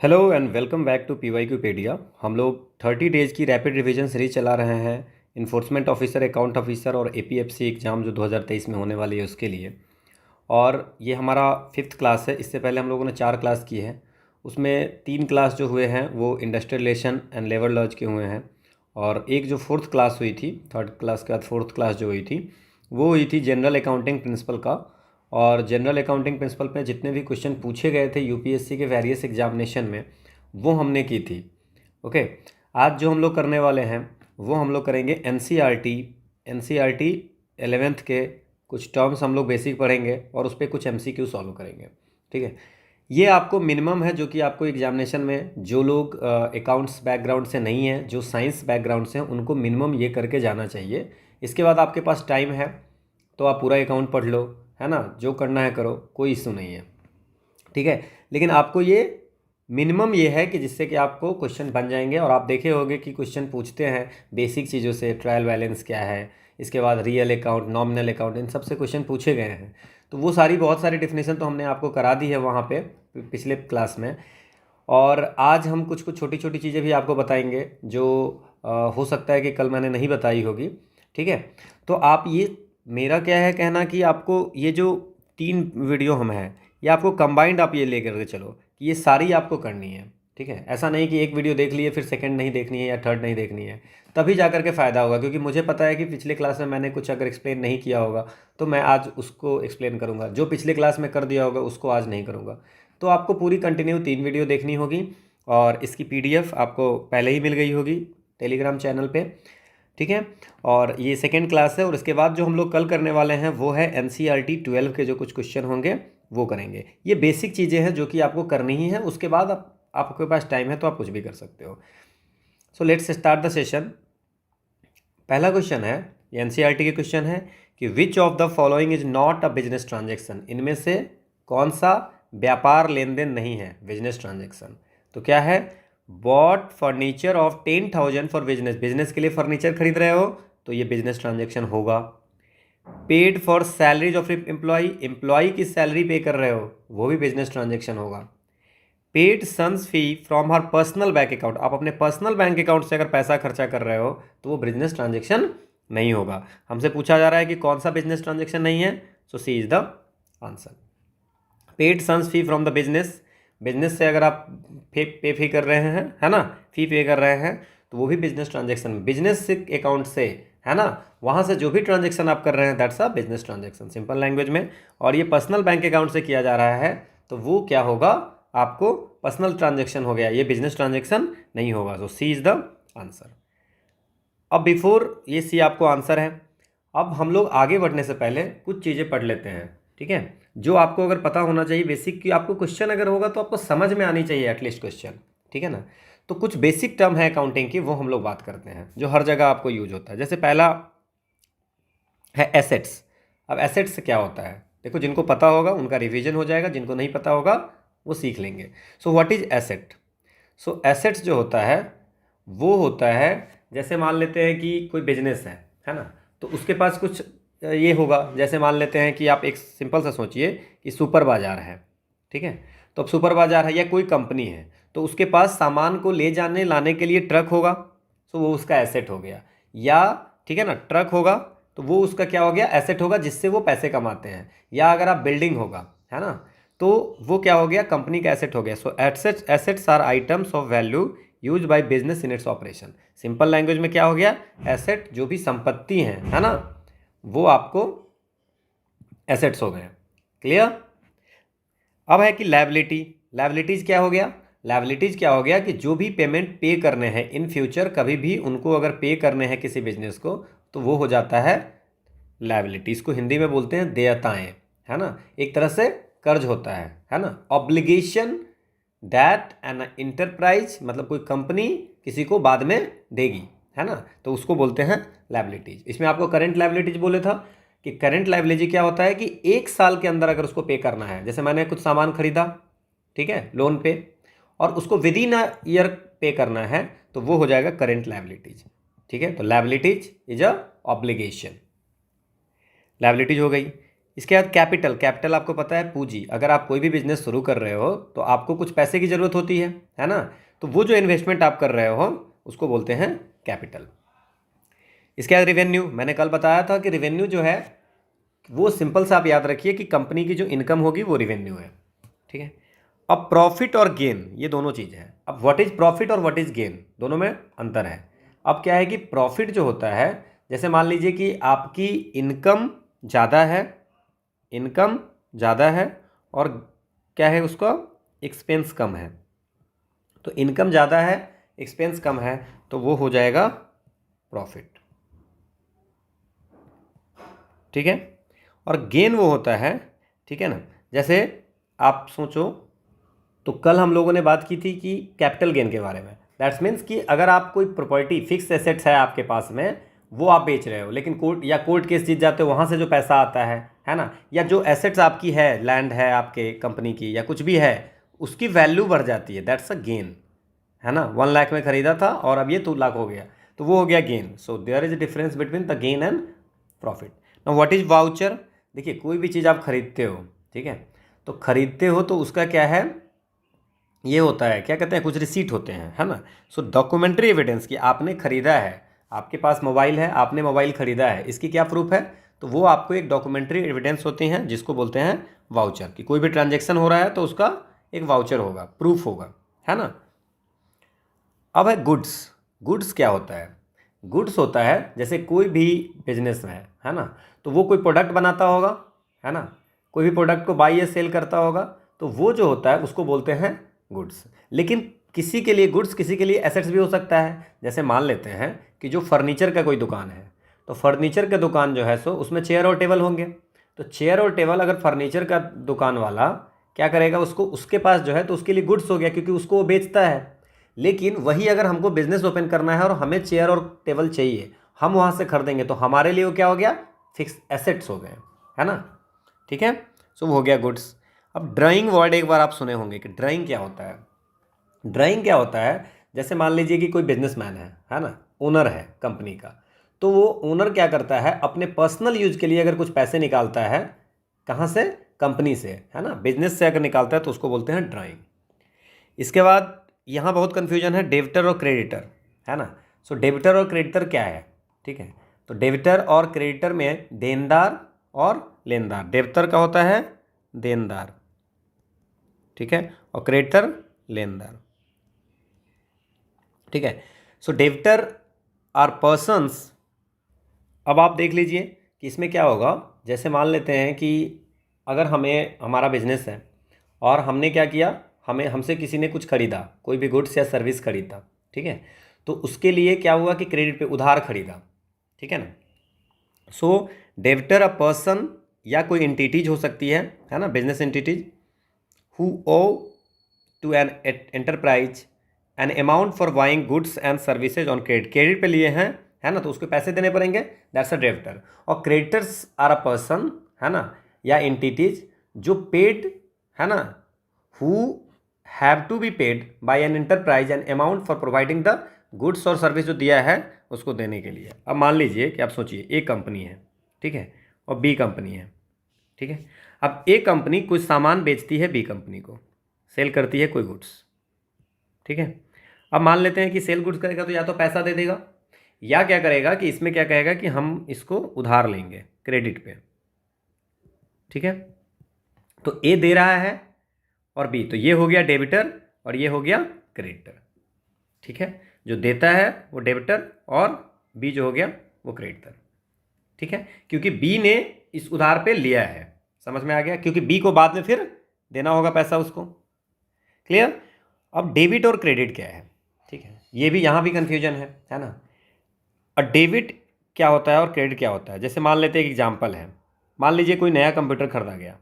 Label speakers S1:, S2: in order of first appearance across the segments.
S1: Hello and welcome back to PYQpedia. हम लोग 30 days की रैपिड रिवीजन सीरीज चला रहे हैं इन्फोर्समेंट ऑफिसर, अकाउंट ऑफिसर और एपीएफसी एग्ज़ाम जो 2023 में होने वाली है उसके लिए। और ये हमारा 5th क्लास है। इससे पहले हम लोगों ने 4 क्लास की है। उसमें 3 क्लास जो हुए हैं वो industrial relation and labour laws के हुए हैं, और एक जो 4th क्लास हुई थी, 3rd क्लास के बाद 4th क्लास जो हुई थी वो हुई थी जनरल अकाउंटिंग प्रिंसिपल का। और जनरल अकाउंटिंग प्रिंसिपल में जितने भी क्वेश्चन पूछे गए थे यूपीएससी के वेरियस एग्जामिनेशन में वो हमने की थी। ओके, आज जो हम लोग करने वाले हैं वो हम लोग करेंगे एनसीईआरटी 11th के कुछ टर्म्स हम लोग बेसिक पढ़ेंगे और उस पर कुछ एमसीक्यू सॉल्व करेंगे। ठीक है, ये आपको मिनिमम है जो कि आपको एग्जामिनेशन में जो लोग अकाउंट्स बैकग्राउंड से नहीं हैं, जो साइंस बैकग्राउंड से हैं, उनको मिनिमम ये करके जाना चाहिए। इसके बाद आपके पास टाइम है तो आप पूरा अकाउंट पढ़ लो, है ना, जो करना है करो, कोई इशू नहीं है। ठीक है, लेकिन आपको ये मिनिमम ये है कि जिससे कि आपको क्वेश्चन बन जाएंगे। और आप देखे होंगे कि क्वेश्चन पूछते हैं बेसिक चीज़ों से, ट्रायल बैलेंस क्या है, इसके बाद रियल अकाउंट, नॉमिनल अकाउंट, इन सब से क्वेश्चन पूछे गए हैं। तो वो सारी बहुत सारी डिफिनेशन तो हमने आपको करा दी है वहाँ पे पिछले क्लास में। और आज हम कुछ कुछ छोटी छोटी चीज़ें भी आपको बताएंगे जो हो सकता है कि कल मैंने नहीं बताई होगी। ठीक है, तो आप ये, मेरा क्या है कहना कि आपको ये जो 3 वीडियो हम हैं ये आपको कंबाइंड आप ये ले करके चलो कि ये सारी आपको करनी है। ठीक है, ऐसा नहीं कि एक वीडियो देख लिए फिर सेकंड नहीं देखनी है या थर्ड नहीं देखनी है, तभी जा कर के फ़ायदा होगा। क्योंकि मुझे पता है कि पिछले क्लास में मैंने कुछ अगर एक्सप्लेन नहीं किया होगा तो मैं आज उसको एक्सप्लेन करूँगा, जो पिछले क्लास में कर दिया होगा उसको आज नहीं करूँगा। तो आपको पूरी कंटिन्यू 3 वीडियो देखनी होगी और इसकी पीडीएफ आपको पहले ही मिल गई होगी टेलीग्राम चैनल पे। ठीक है, और ये सेकेंड क्लास है। और इसके बाद जो हम लोग कल करने वाले हैं वो है एनसीईआरटी 12 के जो कुछ क्वेश्चन होंगे वो करेंगे। ये बेसिक चीज़ें हैं जो कि आपको करनी ही है। उसके बाद आपके पास टाइम है तो आप कुछ भी कर सकते हो। So let's start the session. पहला क्वेश्चन है, ये एनसीईआरटी के क्वेश्चन है कि विच of the following is not a business transaction. इनमें से कौन सा व्यापार लेन देन नहीं है, बिजनेस ट्रांजेक्शन। तो क्या है, bought furniture of 10,000 for business, business के लिए फर्नीचर खरीद रहे हो तो ये बिजनेस ट्रांजेक्शन होगा। Paid for salaries of employ, employ की सैलरी पे कर रहे हो वो भी बिजनेस ट्रांजेक्शन होगा। Paid sons fee from her personal bank account, आप अपने पर्सनल बैंक अकाउंट से अगर पैसा खर्चा कर रहे हो तो वो बिजनेस ट्रांजेक्शन नहीं होगा। हमसे पूछा जा रहा है कि कौन सा बिजनेस ट्रांजेक्शन नहीं है, so C is the answer. Paid sons fee from the business, business से अगर आप पे कर रहे हैं, है ना, फी पे कर रहे हैं तो वो भी बिजनेस ट्रांजेक्शन, बिजनेस अकाउंट से, है ना, वहाँ से जो भी ट्रांजेक्शन आप कर रहे हैं that's a business transaction simple language में। और ये पर्सनल बैंक अकाउंट से किया जा रहा है तो वो क्या होगा, आपको पर्सनल ट्रांजेक्शन हो गया, ये बिजनेस ट्रांजेक्शन नहीं होगा। तो सी इज द आंसर। अब बिफोर ये सी आपको आंसर है, अब हम लोग आगे बढ़ने से पहले कुछ चीज़ें पढ़ लेते हैं। ठीक है, जो आपको अगर पता होना चाहिए बेसिक, कि आपको क्वेश्चन अगर होगा तो आपको समझ में आनी चाहिए एटलीस्ट क्वेश्चन। ठीक है ना, तो कुछ बेसिक टर्म है अकाउंटिंग की वो हम लोग बात करते हैं जो हर जगह आपको यूज होता है। जैसे पहला है एसेट्स। अब एसेट्स से क्या होता है, देखो जिनको पता होगा उनका रिवीजन हो जाएगा, जिनको नहीं पता होगा वो सीख लेंगे। So what is asset. So assets जो होता है वो होता है, जैसे मान लेते हैं कि कोई बिजनेस है ना, तो उसके पास कुछ ये होगा। जैसे मान लेते हैं कि आप एक सिंपल सा सोचिए कि सुपर बाजार है। ठीक है, तो अब सुपर बाजार है या कोई कंपनी है तो उसके पास सामान को ले जाने लाने के लिए ट्रक होगा, तो वो उसका एसेट हो गया। या ठीक है ना, ट्रक होगा तो वो उसका क्या हो गया, एसेट होगा जिससे वो पैसे कमाते हैं। या अगर आप बिल्डिंग होगा, है ना, तो वो क्या हो गया, कंपनी का एसेट हो गया। So assets are items of value use by business in its operation. Simple language में क्या हो गया, एसेट जो भी संपत्ति है ना, वो आपको एसेट्स हो गए। क्लियर। अब है कि लायबिलिटी, लायबिलिटीज क्या हो गया, लायबिलिटीज क्या हो गया कि जो भी पेमेंट पे करने हैं इन फ्यूचर, कभी भी उनको अगर पे करने हैं किसी बिजनेस को तो वो हो जाता है लायबिलिटी। इसको हिंदी में बोलते हैं देयताएं, है ना, एक तरह से कर्ज होता है ना। ऑब्लिगेशन दैट एन इंटरप्राइज, मतलब कोई कंपनी किसी को बाद में देगी, है ना, तो उसको बोलते हैं लायबिलिटीज। इसमें आपको करंट लायबिलिटीज बोले था कि करंट लायबिलिटी क्या होता है कि 1 साल के अंदर अगर उसको पे करना है, जैसे मैंने कुछ सामान खरीदा, ठीक है, लोन पे, और उसको विद इन अ ईयर पे करना है तो वो हो जाएगा करंट लायबिलिटीज। ठीक है, तो liabilities is a obligation, liabilities हो गई। इसके बाद कैपिटल, कैपिटल आपको पता है पूंजी। अगर आप कोई भी बिजनेस शुरू कर रहे हो तो आपको कुछ पैसे की ज़रूरत होती है ना, तो वो जो इन्वेस्टमेंट आप कर रहे हो उसको बोलते हैं कैपिटल। इसके बाद रेवेन्यू, मैंने कल बताया था कि रेवेन्यू जो है वो सिंपल सा आप याद रखिए कि कंपनी की जो इनकम होगी वो रेवेन्यू है, ठीक है। अब प्रॉफिट और गेन ये दोनों चीज़ें हैं। अब व्हाट इज प्रॉफिट और व्हाट इज गेन, दोनों में अंतर है। अब क्या है कि प्रॉफिट जो होता है, जैसे मान लीजिए कि आपकी इनकम ज़्यादा है, इनकम ज़्यादा है और क्या है उसका एक्सपेंस कम है, तो इनकम ज़्यादा है एक्सपेंस कम है तो वो हो जाएगा प्रॉफिट, ठीक है। और गेन वो होता है, ठीक है ना, जैसे आप सोचो तो कल हम लोगों ने बात की थी कि कैपिटल गेन के बारे में। दैट्स मीन्स कि अगर आप कोई प्रॉपर्टी फिक्स एसेट्स है आपके पास में, वो आप बेच रहे हो, लेकिन कोर्ट केस जीत जाते हो, वहाँ से जो पैसा आता है ना, या जो एसेट्स आपकी है, लैंड है आपके कंपनी की या कुछ भी है, उसकी वैल्यू बढ़ जाती है, दैट्स अ गेन, है ना। 1 लाख में ख़रीदा था और अब ये 2 लाख हो गया, तो वो हो गया gain. So there is a difference between the gain and profit. Now what is voucher, देखिए कोई भी चीज़ आप खरीदते हो, ठीक है, तो खरीदते हो तो उसका क्या है, ये होता है क्या कहते हैं, कुछ रिसीट होते हैं, है ना। सो डॉक्यूमेंट्री एविडेंस कि आपने खरीदा है, आपके पास मोबाइल है, आपने मोबाइल खरीदा है, इसकी क्या प्रूफ है, तो वो आपको एक डॉक्यूमेंट्री एविडेंस होती हैं जिसको बोलते हैं वाउचर, कि कोई भी ट्रांजेक्शन हो रहा है तो उसका एक वाउचर होगा, प्रूफ होगा, है ना। अब है गुड्स। गुड्स क्या होता है, गुड्स होता है जैसे कोई भी बिजनेस है ना, तो वो कोई प्रोडक्ट बनाता होगा, है ना, कोई भी प्रोडक्ट को बाई या सेल करता होगा, तो वो जो होता है उसको बोलते हैं गुड्स। लेकिन किसी के लिए गुड्स, किसी के लिए एसेट्स भी हो सकता है। जैसे मान लेते हैं कि जो फर्नीचर का कोई दुकान है, तो फर्नीचर का दुकान जो है सो उसमें चेयर और टेबल होंगे, तो चेयर और टेबल अगर फर्नीचर का दुकान वाला क्या करेगा, उसको उसके पास जो है तो उसके लिए गुड्स हो गया, क्योंकि उसको वो बेचता है। लेकिन वही अगर हमको बिजनेस ओपन करना है और हमें चेयर और टेबल चाहिए, हम वहाँ से खरीदेंगे, तो हमारे लिए वो क्या हो गया, फिक्स एसेट्स हो गए, है ना, ठीक है। सो वो हो गया गुड्स। अब ड्राइंग वर्ड एक बार आप सुने होंगे कि ड्राइंग क्या होता है। ड्राइंग क्या होता है, जैसे मान लीजिए कि कोई बिजनेसमैन है ना, ओनर है कंपनी का, तो वो ओनर क्या करता है, अपने पर्सनल यूज के लिए अगर कुछ पैसे निकालता है, कहाँ से, कंपनी से, है ना, बिजनेस से अगर निकालता है तो उसको बोलते हैं ड्राइंग। इसके बाद यहाँ बहुत कन्फ्यूजन है डेबिटर और क्रेडिटर, है ना। सो डेबिटर और क्रेडिटर क्या है, ठीक है, तो डेबिटर और क्रेडिटर में देनदार और लेनदार। डेबिटर का होता है देनदार, ठीक है, और क्रेडिटर लेनदार, ठीक है। सो डेबिटर आर पर्सन्स। अब आप देख लीजिए कि इसमें क्या होगा, जैसे मान लेते हैं कि अगर हमें, हमारा बिजनेस है और हमने क्या किया, हमसे किसी ने कुछ खरीदा, कोई भी गुड्स या सर्विस खरीदा, ठीक है, तो उसके लिए क्या हुआ कि क्रेडिट पे उधार खरीदा, ठीक है ना। सो डेबिटर अ पर्सन या कोई एंटिटीज हो सकती है ना, business entities, who owe to an enterprise an amount for buying goods and services on credit, credit पे लिए हैं, है ना, तो उसको पैसे देने पड़ेंगे, दैट्स अ डेबिटर। और क्रेडिटर्स आर अ पर्सन, है ना, या एंटिटीज जो पेड, है ना, who have to be paid by an enterprise an amount for providing the goods और सर्विस जो दिया है उसको देने के लिए। अब मान लीजिए कि आप सोचिए एक कंपनी है, ठीक है, और बी कंपनी है, ठीक है। अब ए कंपनी कुछ सामान बेचती है बी कंपनी को, सेल करती है कोई गुड्स, ठीक है। अब मान लेते हैं कि सेल गुड्स करेगा तो या तो पैसा दे देगा, या क्या करेगा कि इसमें क्या कहेगा कि हम इसको उधार लेंगे क्रेडिट पे, ठीक है। तो ए दे रहा है और बी, तो ये हो गया डेबिटर और ये हो गया क्रेडिटर, ठीक है। जो देता है वो डेबिटर और बी जो हो गया वो क्रेडिटर, ठीक है, क्योंकि बी ने इस उधार पे लिया है, समझ में आ गया, क्योंकि बी को बाद में फिर देना होगा पैसा उसको, क्लियर। अब डेबिट और क्रेडिट क्या है, ठीक है, ये भी यहाँ भी कंफ्यूजन है ना। और डेबिट क्या होता है और क्रेडिट क्या होता है, जैसे मान लेते हैं एक एग्जाम्पल है, मान लीजिए कोई नया कंप्यूटर खरीदा गया,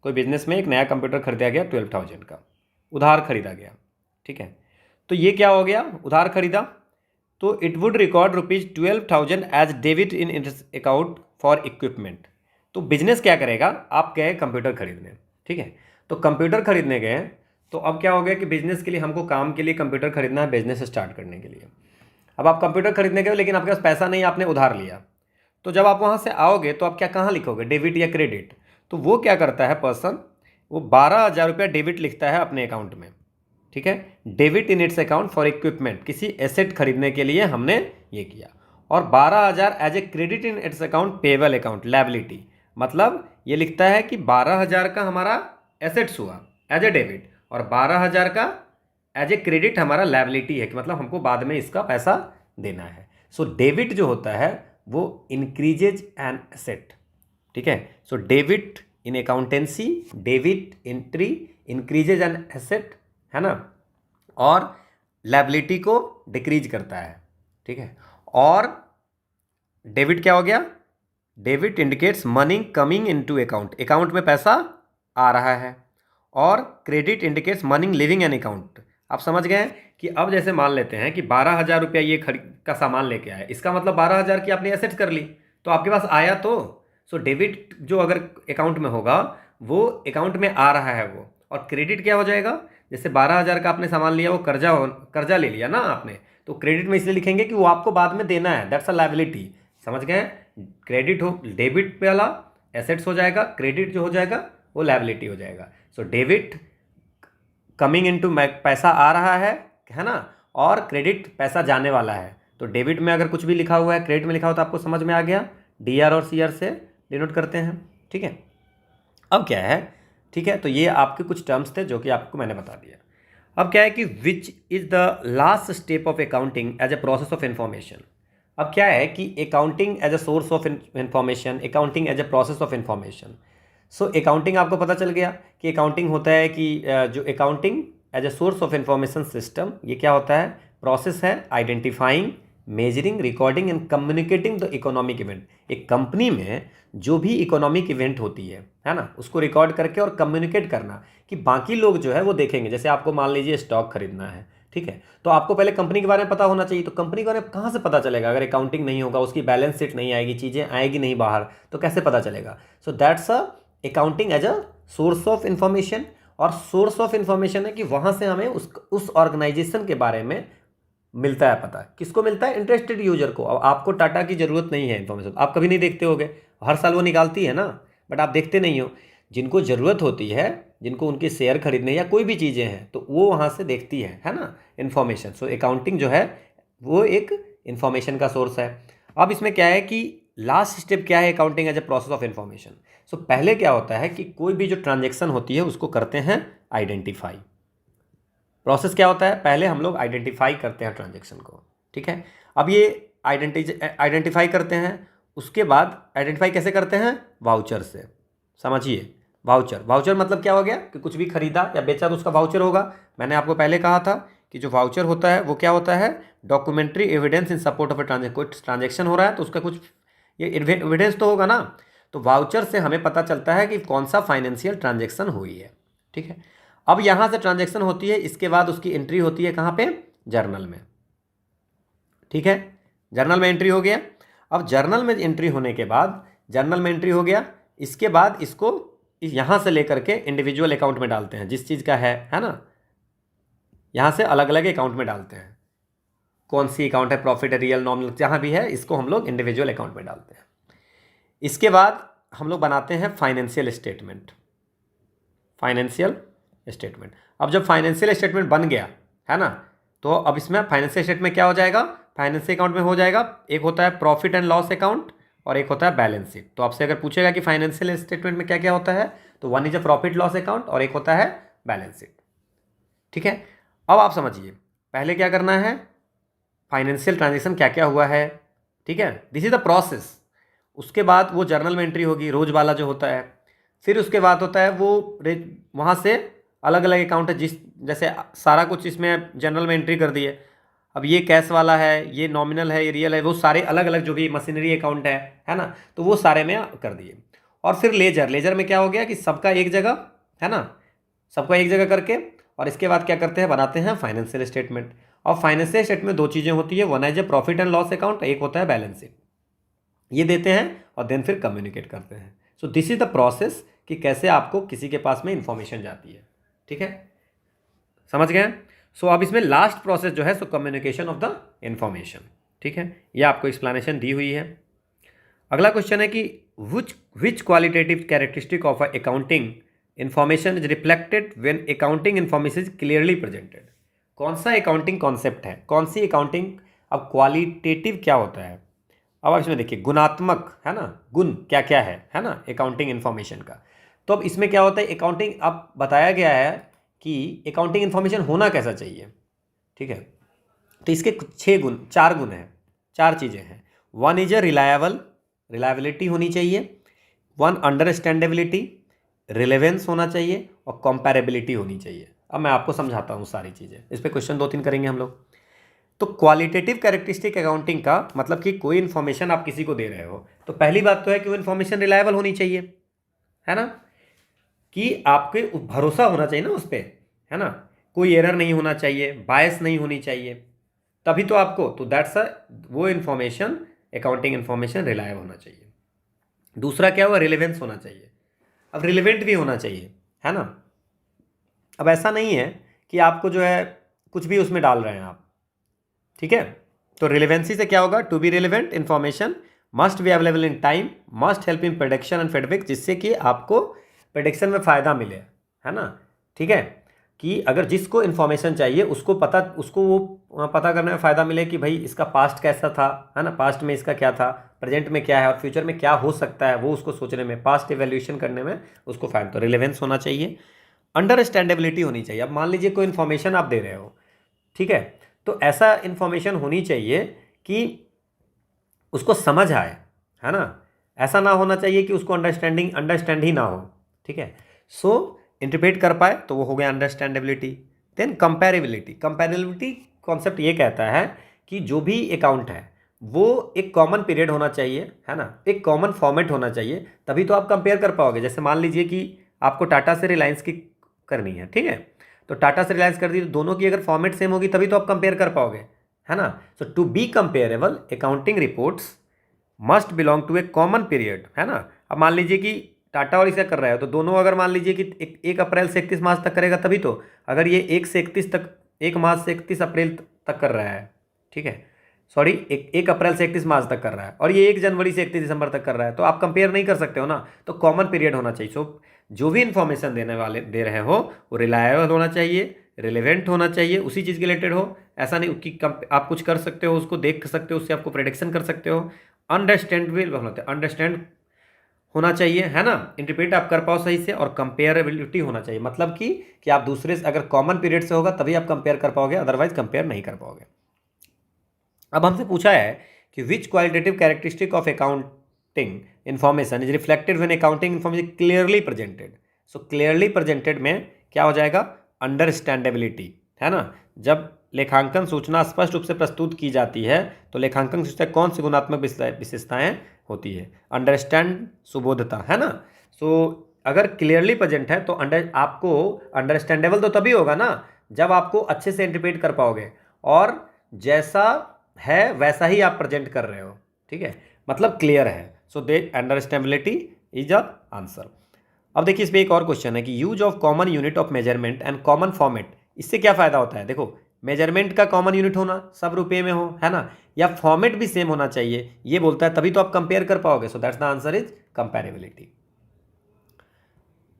S1: कोई बिजनेस में एक नया कंप्यूटर खरीदा गया 12,000 का, उधार खरीदा गया, ठीक है। तो ये क्या हो गया, उधार खरीदा, तो it would record ₹12,000 as debit in account for equipment. तो बिजनेस क्या करेगा, आप गए कंप्यूटर खरीदने, ठीक है, तो कंप्यूटर खरीदने गए, तो अब क्या हो गया कि बिजनेस के लिए हमको काम के लिए कंप्यूटर खरीदना है, बिजनेस स्टार्ट करने के लिए। अब आप कंप्यूटर खरीदने गए लेकिन आपके पास पैसा नहीं, आपने उधार लिया, तो जब आप वहाँ से आओगे तो आप क्या, कहाँ लिखोगे, डेबिट या क्रेडिट, तो वो क्या करता है पर्सन, वो 12,000 रुपया डेबिट लिखता है अपने अकाउंट में, ठीक है। Debit in its account for equipment, किसी एसेट खरीदने के लिए हमने ये किया। और 12,000 as a credit in its account payable account liability, मतलब ये लिखता है कि 12,000 का हमारा एसेट्स हुआ एज ए डेबिट, और 12,000 का एज ए क्रेडिट हमारा लायबिलिटी है, कि मतलब हमको बाद में इसका पैसा देना है। सो डेबिट जो होता है वो इंक्रीजेज एन एसेट, ठीक है। So debit in accountancy, debit entry increases an asset, है ना, और लायबिलिटी को डिक्रीज करता है, ठीक है। और डेबिट क्या हो गया, debit indicates money coming into account, account में पैसा आ रहा है। और credit indicates money living an account. आप समझ गए कि अब जैसे मान लेते हैं कि 12,000 रुपया ये का सामान लेके आया, इसका मतलब 12,000 की आपने एसेट्स कर ली, तो आपके पास आया तो। सो डेबिट जो अगर अकाउंट में होगा वो अकाउंट में आ रहा है वो, और क्रेडिट क्या हो जाएगा, जैसे 12,000 का आपने सामान लिया, वो कर्जा ले लिया ना आपने, तो क्रेडिट में इसलिए लिखेंगे कि वो आपको बाद में देना है, दैट्स अ लायबिलिटी। समझ गए, क्रेडिट हो, डेबिट पे वाला एसेट्स हो जाएगा, क्रेडिट जो हो जाएगा वो लायबिलिटी हो जाएगा। सो डेबिट कमिंग इनटू, पैसा आ रहा है ना, और क्रेडिट पैसा जाने वाला है। तो डेबिट में अगर कुछ भी लिखा हुआ है क्रेडिट में लिखा हो तो आपको समझ में आ गया, DR और CR से डिनोट करते हैं, ठीक है। अब क्या है, ठीक है, तो ये आपके कुछ टर्म्स थे जो कि आपको मैंने बता दिया। अब क्या है कि which is the last step of accounting as a process of information. अब क्या है कि accounting as a source of information, accounting as a process of information. So accounting आपको पता चल गया कि अकाउंटिंग होता है कि जो accounting as a source of information system, ये क्या होता है, प्रोसेस है identifying, measuring, recording and communicating the economic event. एक कंपनी में जो भी इकोनॉमिक इवेंट होती है ना, उसको रिकॉर्ड करके और कम्युनिकेट करना कि बाकी लोग जो है वो देखेंगे। जैसे आपको मान लीजिए स्टॉक खरीदना है, ठीक है, तो आपको पहले कंपनी के बारे में पता होना चाहिए। तो कंपनी के बारे में कहाँ से पता चलेगा, अगर अकाउंटिंग नहीं होगा, उसकी बैलेंस शीट नहीं आएगी, चीज़ें आएगी नहीं बाहर, तो कैसे पता चलेगा। So that's a accounting as a source of information. और सोर्स ऑफ इंफॉर्मेशन है कि वहाँ से हमें उस ऑर्गेनाइजेशन के बारे में मिलता है पता। किसको मिलता है, इंटरेस्टेड यूजर को। अब आपको टाटा की ज़रूरत नहीं है इन्फॉर्मेशन, आप कभी नहीं देखते होगे, हर साल वो निकालती है ना, बट आप देखते नहीं हो। जिनको ज़रूरत होती है, जिनको उनके शेयर खरीदने या कोई भी चीज़ें हैं, तो वो वहाँ से देखती है ना, इन्फॉर्मेशन। सो अकाउंटिंग जो है वो एक इन्फॉर्मेशन का सोर्स है। अब इसमें क्या है कि लास्ट स्टेप क्या है accounting as a process of information. So पहले क्या होता है कि कोई भी जो ट्रांजेक्शन होती है उसको करते हैं आइडेंटिफाई। प्रोसेस क्या होता है, पहले हम लोग आइडेंटिफाई करते हैं ट्रांजेक्शन को, ठीक है। अब ये आइडेंटिफाई करते हैं, उसके बाद आइडेंटिफाई कैसे करते हैं, वाउचर से। समझिए, वाउचर मतलब क्या हो गया कि कुछ भी खरीदा या बेचा तो उसका वाउचर होगा। मैंने आपको पहले कहा था कि जो वाउचर होता है वो क्या होता है, documentary evidence in support of a कोई ट्रांजेक्शन हो रहा है तो उसका कुछ ये एविडेंस तो होगा ना। तो वाउचर से हमें पता चलता है कि कौन सा फाइनेंशियल ट्रांजेक्शन हुई है, ठीक है। अब यहाँ से ट्रांजेक्शन होती है, इसके बाद उसकी एंट्री होती है कहाँ पे, जर्नल में, ठीक है। जर्नल में एंट्री हो गया। अब जर्नल में एंट्री होने के बाद, जर्नल में एंट्री हो गया, इसके बाद इसको यहाँ से लेकर के इंडिविजुअल अकाउंट में डालते हैं, जिस चीज़ का है ना, यहाँ से अलग अलग अकाउंट में डालते हैं। कौन सी अकाउंट है, प्रॉफिट है, रियल, नॉमिनल, जहाँ भी है, इसको हम लोग इंडिविजुअल अकाउंट में डालते हैं। इसके बाद हम लोग बनाते हैं फाइनेंशियल स्टेटमेंट। अब जब फाइनेंशियल स्टेटमेंट बन गया है ना, तो अब इसमें फाइनेंशियल स्टेटमेंट क्या हो जाएगा, फाइनेंशियल अकाउंट में हो जाएगा, एक होता है प्रॉफिट एंड लॉस अकाउंट और एक होता है बैलेंस शीट। तो आपसे अगर पूछेगा कि फाइनेंशियल स्टेटमेंट में क्या क्या होता है, तो one is a profit loss account और एक होता है बैलेंस शीट, ठीक है। अब आप समझिए पहले क्या करना है, फाइनेंशियल ट्रांजेक्शन क्या क्या हुआ है, ठीक है, दिस इज द प्रोसेस। उसके बाद वो जर्नल में एंट्री होगी, रोज वाला जो होता है। फिर उसके बाद होता है वो वहाँ से अलग अलग अकाउंट है, जैसे सारा कुछ इसमें जनरल में एंट्री कर दी है। अब ये कैश वाला है, ये नॉमिनल है, ये रियल है, वो सारे अलग अलग जो भी मशीनरी अकाउंट है ना, तो वो सारे में कर दिए। और फिर लेजर में क्या हो गया कि सबका एक जगह है ना, सबका एक जगह करके, और इसके बाद क्या करते हैं, बनाते हैं फाइनेंशियल स्टेटमेंट। और फाइनेंशियल स्टेटमेंट में दो चीज़ें होती है, वन है जो प्रॉफिट एंड लॉस अकाउंट, एक होता है बैलेंस शीट। ये देते हैं और देन फिर कम्युनिकेट करते हैं। So this is the process कि कैसे आपको किसी के पास में इंफॉर्मेशन जाती है, ठीक है, समझ गए। सो अब इसमें लास्ट प्रोसेस जो है, so communication of the information, ठीक है, ये आपको एक्सप्लेनेशन दी हुई है। अगला क्वेश्चन है कि which qualitative characteristic of accounting information is reflected when accounting information is clearly presented. कौन सा अकाउंटिंग कॉन्सेप्ट है, कौन सी अकाउंटिंग। अब क्वालिटेटिव क्या होता है, अब आप इसमें देखिए गुणात्मक है ना, गुण क्या क्या है ना अकाउंटिंग इन्फॉर्मेशन का। तो अब इसमें क्या होता है, अकाउंटिंग अब बताया गया है कि अकाउंटिंग इन्फॉर्मेशन होना कैसा चाहिए, ठीक है। तो इसके 6 गुण, 4 गुण हैं, 4 चीज़ें हैं। One is a reliable, reliability होनी चाहिए। वन अंडरस्टैंडेबिलिटी, रिलेवेंस होना चाहिए और कंपैरेबिलिटी होनी चाहिए। अब मैं आपको समझाता हूँ सारी चीज़ें, इस पर क्वेश्चन 2-3 करेंगे हम लोग। तो क्वालिटेटिव कैरेक्टरिस्टिक अकाउंटिंग का मतलब कि कोई इन्फॉर्मेशन आप किसी को दे रहे हो तो पहली बात तो है कि वो इन्फॉर्मेशन रिलायबल होनी चाहिए, है ना, कि आपके भरोसा होना चाहिए ना उस पर, है ना, कोई एरर नहीं होना चाहिए, बायस नहीं होनी चाहिए, तभी तो आपको, तो दैट्स अ वो इन्फॉर्मेशन, अकाउंटिंग इन्फॉर्मेशन रिलायबल होना चाहिए। दूसरा क्या हुआ, रिलेवेंस होना चाहिए। अब रिलेवेंट भी होना चाहिए, है ना। अब ऐसा नहीं है कि आपको जो है कुछ भी उसमें डाल रहे हैं आप, ठीक है। तो रिलेवेंसी से क्या होगा, to be relevant information must be available in time, must help in prediction and feedback, जिससे कि आपको प्रेडिक्शन में फ़ायदा मिले, है ना, ठीक है। कि अगर जिसको इन्फॉर्मेशन चाहिए उसको वो पता करने में फ़ायदा मिले कि भाई इसका पास्ट कैसा था, है ना, पास्ट में इसका क्या था, प्रेजेंट में क्या है और फ्यूचर में क्या हो सकता है, वो उसको सोचने में, पास्ट इवेल्यूशन करने में उसको फ़ायदा। तो रिलेवेंस होना चाहिए, अंडरस्टैंडेबिलिटी होनी चाहिए। अब मान लीजिए कोई इन्फॉर्मेशन आप दे रहे हो, ठीक है, तो ऐसा इन्फॉर्मेशन होनी चाहिए कि उसको समझ आए, है ना, ऐसा ना होना चाहिए कि उसको अंडरस्टैंड ही ना हो, ठीक है। सो इंटरप्रेट कर पाए, तो वो हो गया अंडरस्टैंडेबिलिटी। देन कंपैरेबिलिटी, कंपैरेबिलिटी कॉन्सेप्ट ये कहता है कि जो भी अकाउंट है वो एक कॉमन पीरियड होना चाहिए, है ना, एक कॉमन फॉर्मेट होना चाहिए, तभी तो आप कंपेयर कर पाओगे। जैसे मान लीजिए कि आपको टाटा से रिलायंस की करनी है, ठीक है, तो टाटा से रिलायंस कर दी, तो दोनों की अगर फॉर्मेट सेम होगी तभी तो आप कंपेयर कर पाओगे, है ना। So to be comparable accounting reports must belong to a common period, है ना। अब मान लीजिए कि टाटा और इसे कर रहा है तो दोनों अगर मान लीजिए कि 1 अप्रैल से 31 मार्च तक करेगा तभी तो, अगर ये 1 से 31 तक, 1 मार्च से 31 अप्रैल तक कर रहा है, ठीक है, सॉरी 1 अप्रैल से 31 मार्च तक कर रहा है और ये 1 जनवरी से 31 दिसंबर तक कर रहा है, तो आप कंपेयर नहीं कर सकते हो ना। तो कॉमन पीरियड होना चाहिए। सो जो भी इंफॉर्मेशन देने वाले दे रहे हो वो रिलायबल होना चाहिए, रिलेवेंट होना चाहिए, उसी चीज़ के रिलेटेड हो। ऐसा नहीं कि आप कुछ कर सकते हो, उसको देख सकते हो, उससे आपको प्रेडिक्शन कर सकते हो। अंडरस्टैंडेबल होना चाहिए, अंडरस्टैंड होना चाहिए, है ना, इंटरप्रेट आप कर पाओ सही से, और कंपेयरेबिलिटी होना चाहिए, मतलब कि आप दूसरे से अगर कॉमन पीरियड से होगा तभी आप कंपेयर कर पाओगे, अदरवाइज कंपेयर नहीं कर पाओगे। अब हमसे पूछा है कि which qualitative characteristic of accounting information is reflected when accounting information clearly presented. So clearly presented में क्या हो जाएगा, अंडरस्टैंडेबिलिटी, है ना। जब लेखांकन सूचना स्पष्ट रूप से प्रस्तुत की जाती है तो लेखांकन सूचना कौन सी गुणात्मक विशेषताएं होती है, अंडरस्टैंड, सुबोधता, है ना। सो अगर क्लियरली प्रेजेंट है तो आपको अंडरस्टैंडेबल तो तभी होगा ना जब आपको अच्छे से इंटरप्रेट कर पाओगे और जैसा है वैसा ही आप प्रेजेंट कर रहे हो, ठीक है, मतलब क्लियर है। सो दे अंडरस्टैंडेबिलिटी इज अ आंसर। अब देखिए इस पर एक और क्वेश्चन है कि use of common unit of measurement and common format, इससे क्या फायदा होता है। देखो मेजरमेंट का कॉमन यूनिट होना, सब रुपये में हो, है ना, या फॉर्मेट भी सेम होना चाहिए, ये बोलता है, तभी तो आप कंपेयर कर पाओगे। So that's the answer is comparability.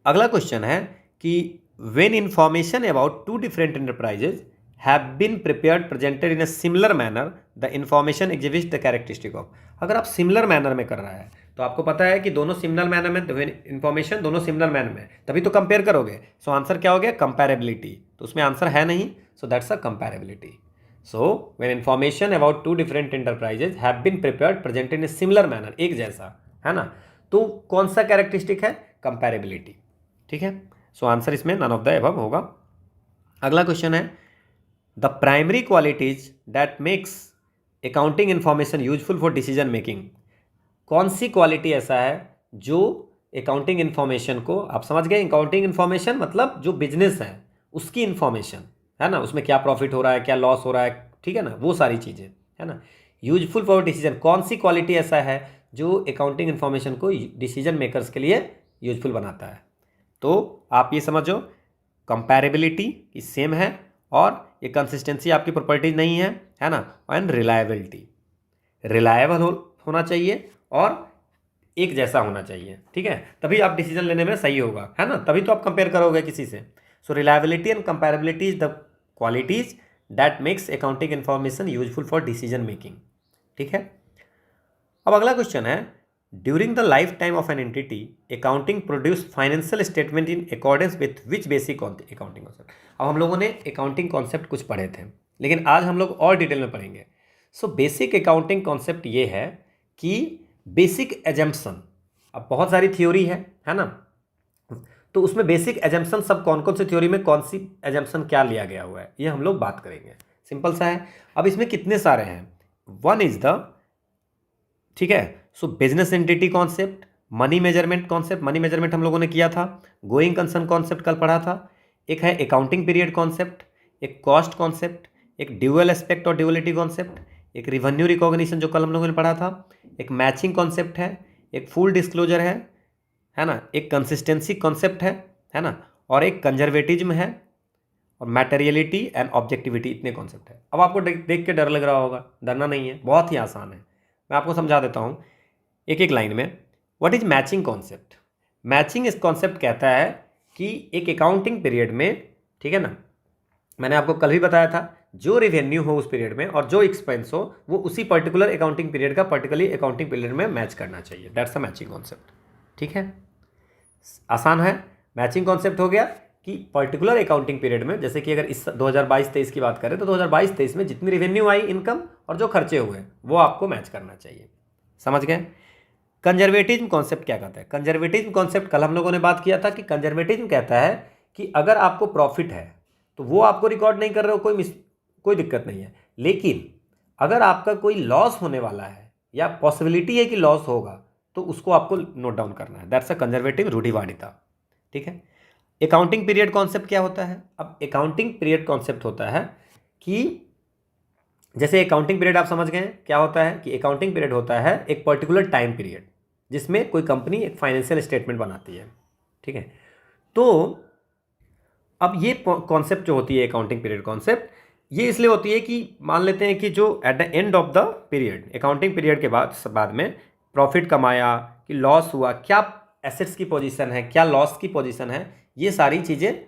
S1: अगला क्वेश्चन है कि when information about 2 different enterprises have been prepared presented in a similar manner the information exhibits the characteristic of. अगर आप सिमिलर मैनर में कर रहा है तो आपको पता है कि दोनों सिमिलर मैनर में, इंफॉर्मेशन दोनों सिमिलर मैनर में, तभी तो कंपेयर करोगे। सो आंसर क्या हो गया, कंपेरेबिलिटी। तो उसमें आंसर है नहीं, so that's a comparability. So when information about 2 different enterprises have been prepared presented in a similar manner, एक जैसा, है ना, तो कौन सा कैरेक्टरिस्टिक है, कंपेरेबिलिटी, ठीक है। सो आंसर इसमें नन ऑफ द अबव होगा। अगला क्वेश्चन है the primary qualities that makes accounting information useful for decision making. कौन सी क्वालिटी ऐसा है जो अकाउंटिंग इन्फॉर्मेशन को, आप समझ गए, अकाउंटिंग इन्फॉर्मेशन मतलब जो बिजनेस है उसकी इन्फॉर्मेशन, है ना, उसमें क्या प्रॉफिट हो रहा है, क्या लॉस हो रहा है, ठीक है ना, वो सारी चीज़ें, है ना। यूजफुल फॉर डिसीजन, कौन सी क्वालिटी ऐसा है जो अकाउंटिंग इन्फॉर्मेशन को डिसीजन मेकर्स के लिए यूजफुल बनाता है। तो आप ये समझो कंपैरेबिलिटी की सेम है, और ये कंसिस्टेंसी आपकी प्रॉपर्टी नहीं है ना, एंड रिलायबिलिटी, रिलायबल होना चाहिए और एक जैसा होना चाहिए, ठीक है, तभी आप डिसीजन लेने में सही होगा, है ना, तभी तो आप कंपेयर करोगे किसी से। So reliability and comparability is the qualities that makes accounting information useful for decision making, ठीक है। अब अगला क्वेश्चन है, during the life time of an entity accounting produce financial statement in accordance with which basic accounting concept. अब हम लोगों ने accounting concept कुछ पढ़े थे, लेकिन आज हम लोग और डिटेल में पढ़ेंगे। सो बेसिक अकाउंटिंग कॉन्सेप्ट ये है कि बेसिक एजम्पशन, अब बहुत सारी थ्योरी है ना, तो उसमें बेसिक एजम्पशन सब कौन कौन सी थ्योरी में कौन सी एजम्पशन क्या लिया गया हुआ है, ये हम लोग बात करेंगे। सिंपल सा है। अब इसमें कितने सारे हैं, वन इज द, ठीक है, सो business entity concept, money measurement concept, money measurement हम लोगों ने किया था, गोइंग कंसर्न कॉन्सेप्ट कल पढ़ा था, एक है अकाउंटिंग पीरियड कॉन्सेप्ट, एक कॉस्ट कॉन्सेप्ट, एक ड्यूअल एस्पेक्ट और ड्यूअलिटी कॉन्सेप्ट, एक रिवेन्यू रिकॉग्निशन जो कल हम लोगों ने पढ़ा था, एक मैचिंग कॉन्सेप्ट है, एक फुल डिस्क्लोजर है ना, एक कंसिस्टेंसी कॉन्सेप्ट है ना, और एक कंजर्वेटिज्म है, और मैटेरियलिटी एंड ऑब्जेक्टिविटी, इतने कॉन्सेप्ट है। अब आपको देख के डर लग रहा होगा, डरना नहीं है, बहुत ही आसान है, मैं आपको समझा देता हूँ एक एक लाइन में। What is matching concept? Matching इस कॉन्सेप्ट कहता है कि एक अकाउंटिंग पीरियड में, ठीक है ना, मैंने आपको कल भी बताया था, जो रेवेन्यू हो उस पीरियड में और जो एक्सपेंस हो वो उसी पर्टिकुलर अकाउंटिंग पीरियड का पर्टिकुलरली अकाउंटिंग पीरियड में मैच करना चाहिए, दैट्स अ मैचिंग कॉन्सेप्ट, ठीक है, आसान है। मैचिंग कॉन्सेप्ट हो गया कि पर्टिकुलर अकाउंटिंग पीरियड में, जैसे कि अगर इस 2022-23 की बात करें तो 2022-23 में जितनी रेवेन्यू आई, इनकम और जो खर्चे हुए वो आपको मैच करना चाहिए, समझ गए। कंजर्वेटिज्म कॉन्सेप्ट क्या कहता है? कंजर्वेटिज्म कॉन्सेप्ट कल हम लोगों ने बात किया था कि कंजर्वेटिज्म कहता है कि अगर आपको प्रॉफिट है तो वो आपको रिकॉर्ड नहीं कर रहे हो, कोई दिक्कत नहीं है, लेकिन अगर आपका कोई लॉस होने वाला है या पॉसिबिलिटी है कि लॉस होगा तो उसको आपको नोट डाउन करना है, दैट्स अ कंजर्वेटिव रूढ़िवादिता, ठीक है। अकाउंटिंग पीरियड कॉन्सेप्ट क्या होता है? अब अकाउंटिंग पीरियड कॉन्सेप्ट होता है कि जैसे अकाउंटिंग पीरियड आप समझ गए क्या होता है, कि अकाउंटिंग पीरियड होता है एक पर्टिकुलर टाइम पीरियड जिसमें कोई कंपनी एक फाइनेंशियल स्टेटमेंट बनाती है, ठीक है। तो अब ये कॉन्सेप्ट जो होती है अकाउंटिंग पीरियड कॉन्सेप्ट, ये इसलिए होती है कि मान लेते हैं कि जो at the end of the period, accounting period के बाद में प्रॉफिट कमाया कि लॉस हुआ, क्या एसेट्स की पोजीशन है, क्या लॉस की पोजीशन है, ये सारी चीज़ें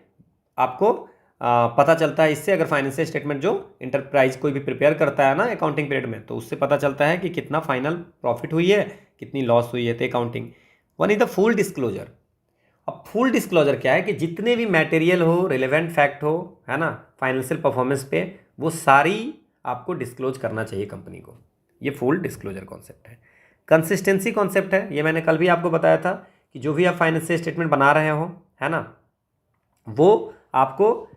S1: आपको पता चलता है इससे। अगर फाइनेंशियल स्टेटमेंट जो इंटरप्राइज कोई भी प्रिपेयर करता है ना अकाउंटिंग पीरियड में, तो उससे पता चलता है कि कितना फाइनल प्रॉफिट हुई है, कितनी लॉस हुई है, तो accounting. One is the full disclosure. अब फुल डिस्क्लोजर क्या है कि जितने भी मटेरियल हो, रिलेवेंट फैक्ट हो, है ना, फाइनेंशियल परफॉर्मेंस पे, वो सारी आपको डिस्क्लोज करना चाहिए कंपनी को, ये फुल डिस्क्लोजर कॉन्सेप्ट है। कंसिस्टेंसी कॉन्सेप्ट है, ये मैंने कल भी आपको बताया था कि जो भी आप फाइनेंशियल स्टेटमेंट बना रहे हो, है ना, वो आपको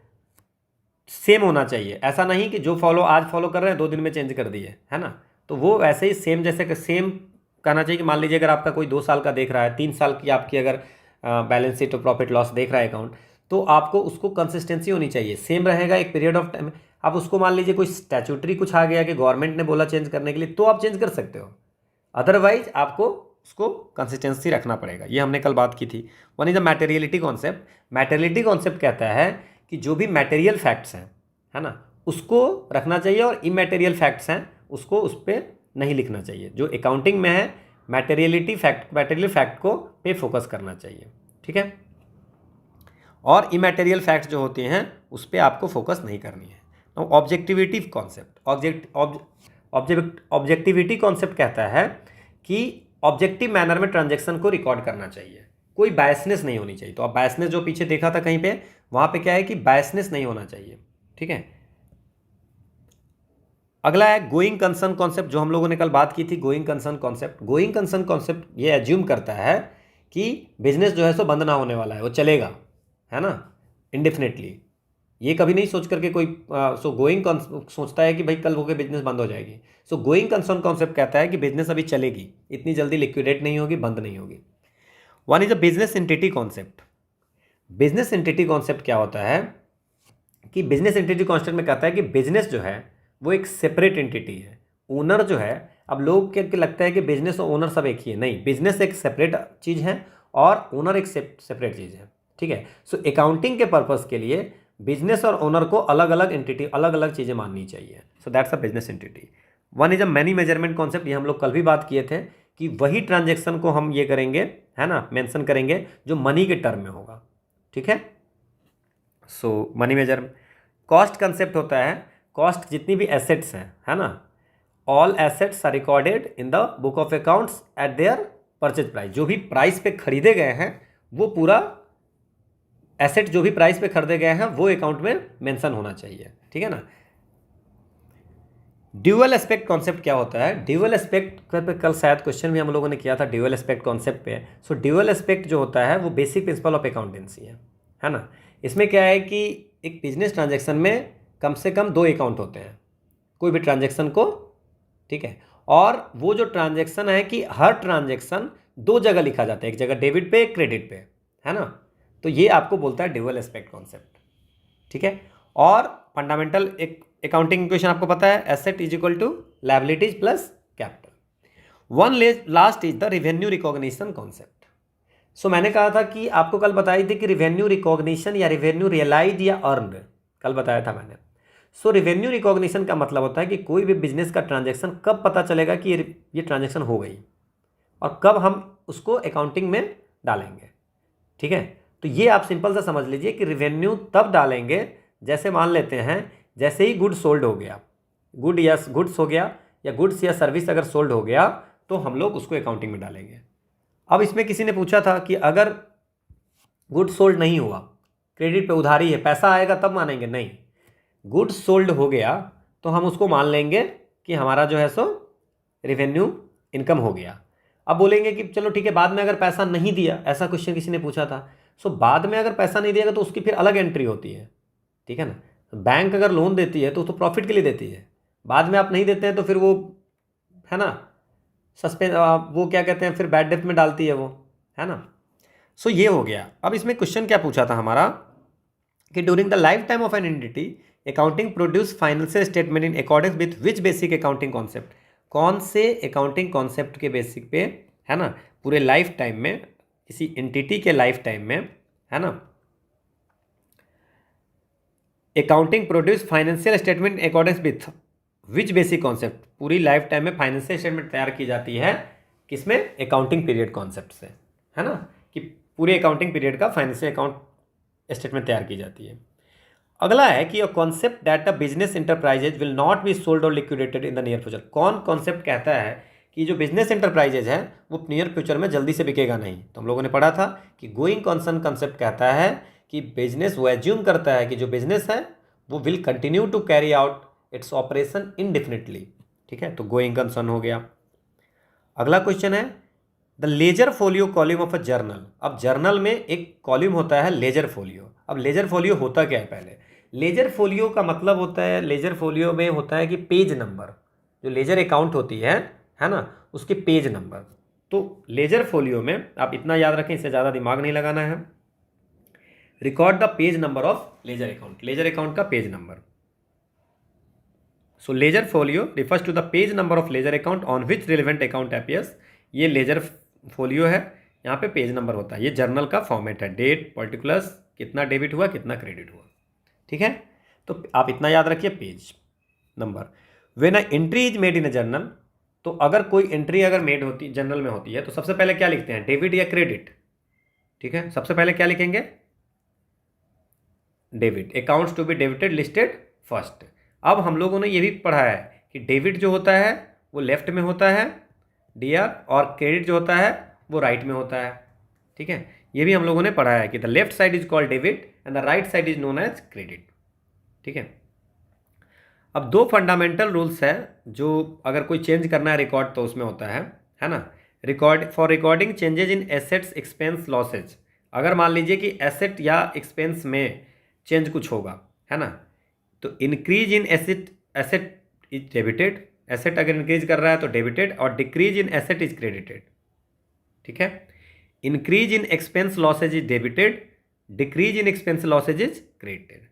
S1: सेम होना चाहिए, ऐसा नहीं कि जो आज फॉलो कर रहे हैं 2 दिन में चेंज कर दिए, है ना, तो वो ऐसे ही सेम, जैसे सेम कहना चाहिए कि मान लीजिए अगर आपका कोई 2 साल का देख रहा है, 3 साल की आपकी अगर बैलेंस शीट और प्रॉफिट लॉस देख रहा है अकाउंट, तो आपको उसको कंसिस्टेंसी होनी चाहिए, सेम रहेगा एक पीरियड ऑफ टाइम। आप उसको मान लीजिए कोई स्टैट्यूटरी कुछ आ गया कि गवर्नमेंट ने बोला चेंज करने के लिए, तो आप चेंज कर सकते हो, अदरवाइज आपको उसको कंसिस्टेंसी रखना पड़ेगा, ये हमने कल बात की थी। One is the materiality concept. Materiality concept कहता है कि जो भी मैटेरियल फैक्ट्स हैं, है ना, उसको रखना चाहिए, और इमैटेरियल फैक्ट्स हैं उसको उस पर नहीं लिखना चाहिए। जो अकाउंटिंग में है मैटेरियल फैक्ट को पे फोकस करना चाहिए, ठीक है, और इमैटेरियल फैक्ट्स जो होते हैं उस पर आपको फोकस नहीं करनी है। तो ऑब्जेक्टिविटी कॉन्सेप्ट, ऑब्जेक्टिविटी कॉन्सेप्ट कहता है कि ऑब्जेक्टिव मैनर में ट्रांजैक्शन को रिकॉर्ड करना चाहिए, कोई बायसनेस नहीं होनी चाहिए। तो अब बायसनेस जो पीछे देखा था कहीं पे, वहाँ पे क्या है कि बायसनेस नहीं होना चाहिए, ठीक है। अगला है गोइंग कंसर्न कॉन्सेप्ट, जो हम लोगों ने कल बात की थी, going concern concept. Going concern concept ये एज्यूम करता है कि बिजनेस जो है सो बंद ना होने वाला है, वो चलेगा, है ना, इंडेफिनेटली। ये कभी नहीं सोच करके कोई गोइंग सोचता है कि भाई कल होकर बिजनेस बंद हो जाएगी। सो गोइंग कंसर्न कॉन्सेप्ट कहता है कि बिजनेस अभी चलेगी, इतनी जल्दी लिक्विडेट नहीं होगी, बंद नहीं होगी। One is a business entity concept. Business entity concept क्या होता है कि बिजनेस एंटिटी कॉन्सेप्ट में कहता है कि बिजनेस जो है वो एक सेपरेट एंटिटी है, ओनर जो है, अब लोग क्या लगता है कि बिजनेस और ओनर सब एक ही है, नहीं, बिजनेस एक सेपरेट चीज़ है और ओनर एक सेपरेट चीज़ है, ठीक है। सो अकाउंटिंग के पर्पस के लिए बिजनेस और ओनर को अलग अलग एंटिटी, अलग अलग चीज़ें माननी चाहिए। सो that's a business entity. One is a money measurement concept, ये हम लोग कल भी बात किए थे कि वही ट्रांजैक्शन को हम ये करेंगे, है ना, मेंशन करेंगे जो मनी के टर्म में होगा। ठीक है, so money measure cost concept होता है, कॉस्ट जितनी भी एसेट्स हैं, है ना, all assets are recorded in the book of accounts at their purchase price. जो भी प्राइस पे खरीदे गए हैं वो पूरा एसेट जो भी प्राइस पे खरीदे गए हैं वो अकाउंट में मेंशन होना चाहिए। ठीक है ना। ड्यूअल एस्पेक्ट कॉन्सेप्ट क्या होता है? ड्यूअल एस्पेक्ट पे कल शायद क्वेश्चन भी हम लोगों ने किया था ड्यूअल एस्पेक्ट कॉन्सेप्ट पे। सो ड्यूअल एस्पेक्ट जो होता है वो बेसिक प्रिंसिपल ऑफ अकाउंटेंसी है ना। इसमें क्या है कि एक बिजनेस ट्रांजेक्शन में कम से कम 2 अकाउंट होते हैं कोई भी ट्रांजेक्शन को। ठीक है, और वो जो ट्रांजेक्शन है कि हर ट्रांजेक्शन 2 जगह लिखा जाता है, एक जगह डेबिट पे एक क्रेडिट पे, है ना। तो ये आपको बोलता है ड्यूअल एस्पेक्ट कॉन्सेप्ट। ठीक है, और फंडामेंटल एक अकाउंटिंग इक्वेशन आपको पता है, asset is equal to liabilities plus capital. One last is the revenue recognition concept. So मैंने कहा था कि आपको कल बताई थी कि रिवेन्यू रिकॉग्निशन या रिवेन्यू रियलाइज या अर्न, कल बताया था मैंने। सो रिवेन्यू रिकॉग्निशन का मतलब होता है कि कोई भी बिजनेस का ट्रांजैक्शन कब पता चलेगा कि ये ट्रांजैक्शन हो गई और कब हम उसको अकाउंटिंग में डालेंगे। ठीक है, तो ये आप सिंपल सा समझ लीजिए कि रिवेन्यू तब डालेंगे जैसे मान लेते हैं जैसे ही गुड सोल्ड हो गया, गुड्स हो गया या गुड्स या सर्विस अगर सोल्ड हो गया तो हम लोग उसको अकाउंटिंग में डालेंगे। अब इसमें किसी ने पूछा था कि अगर गुड्स सोल्ड नहीं हुआ, क्रेडिट पे उधारी है, पैसा आएगा तब मानेंगे? नहीं, गुड्स सोल्ड हो गया तो हम उसको मान लेंगे कि हमारा जो है सो रेवेन्यू इनकम हो गया। अब बोलेंगे कि चलो ठीक है, बाद में अगर पैसा नहीं दिया, ऐसा क्वेश्चन किसी ने पूछा था। सो बाद में अगर पैसा नहीं दिएगा तो उसकी फिर अलग एंट्री होती है। ठीक है ना, बैंक अगर लोन देती है तो प्रॉफिट के लिए देती है, बाद में आप नहीं देते हैं तो फिर वो, है ना, सस्पेंड, वो क्या कहते हैं, फिर बैड डेट में डालती है वो, है ना। सो ये हो गया। अब इसमें क्वेश्चन क्या पूछा था हमारा कि during the life time of an entity accounting produce financial statement in accordance with which basic accounting concept. कौन से अकाउंटिंग कॉन्सेप्ट के बेसिक पे, है ना, पूरे लाइफ टाइम में, किसी एंटिटी के लाइफ टाइम में, है ना, accounting produce financial statement accordance with which basic concept. पूरी लाइफ टाइम में फाइनेंशियल स्टेटमेंट तैयार की जाती है किसमें? अकाउंटिंग पीरियड कॉन्सेप्ट से, है ना, कि पूरे अकाउंटिंग पीरियड का फाइनेंशियल अकाउंट स्टेटमेंट तैयार की जाती है। अगला है कि concept that a business enterprises will not be sold or liquidated in the near future. कौन कॉन्सेप्ट कहता है कि जो बिजनेस इंटरप्राइजेज है वो नियर फ्यूचर में जल्दी से बिकेगा नहीं? तो हम लोगों ने पढ़ा था कि गोइंग कॉन्सर्न कॉन्सेप्ट कहता है कि बिजनेस वो एज्यूम करता है कि जो बिजनेस है वो will continue to carry out its operation indefinitely. ठीक है, तो गोइंग कंसर्न हो गया। अगला क्वेश्चन है the ledger folio column of a journal. अब जर्नल में एक कॉलम होता है लेजर फोलियो। अब लेजर फोलियो होता क्या है? पहले लेजर फोलियो का मतलब होता है, लेजर फोलियो में होता है कि पेज नंबर, जो लेजर अकाउंट होती है ना, उसके पेज नंबर। तो लेजर फोलियो में आप इतना याद रखें, इससे ज़्यादा दिमाग नहीं लगाना है। Record the page number of ledger account, ledger account का page number. So ledger folio refers to the page number of ledger account on which relevant account appears. ये लेजर फोलियो है, यहाँ पे पेज नंबर होता है। ये journal का format है, डेट, पर्टिकुलर्स, कितना डेबिट हुआ, कितना क्रेडिट हुआ। ठीक है, तो आप इतना याद रखिए, page number. When a entry is made in a journal, तो अगर कोई एंट्री अगर मेड होती जर्नल में होती है तो सबसे पहले क्या लिखते हैं? डेबिट या क्रेडिट? ठीक है, सबसे पहले क्या लिखेंगे? Debit. Accounts to be debited listed first. अब हम लोगों ने ये भी पढ़ा है कि डेबिट जो होता है वो लेफ्ट में होता है डीआर, और क्रेडिट जो होता है वो राइट में होता है। ठीक है, ये भी हम लोगों ने पढ़ा है कि the left side is called debit and the right side is known as credit. ठीक है, अब 2 फंडामेंटल रूल्स है जो अगर कोई चेंज करना है रिकॉर्ड तो उसमें होता है ना। Record for recording changes in assets expense losses. अगर मान लीजिए कि एसेट या एक्सपेंस में चेंज कुछ होगा, है ना, तो increase in asset is debited. Asset अगर इंक्रीज कर रहा है तो डेबिटेड, और decrease in asset is credited. ठीक है, increase in expense losses is debited, decrease in expense losses is credited.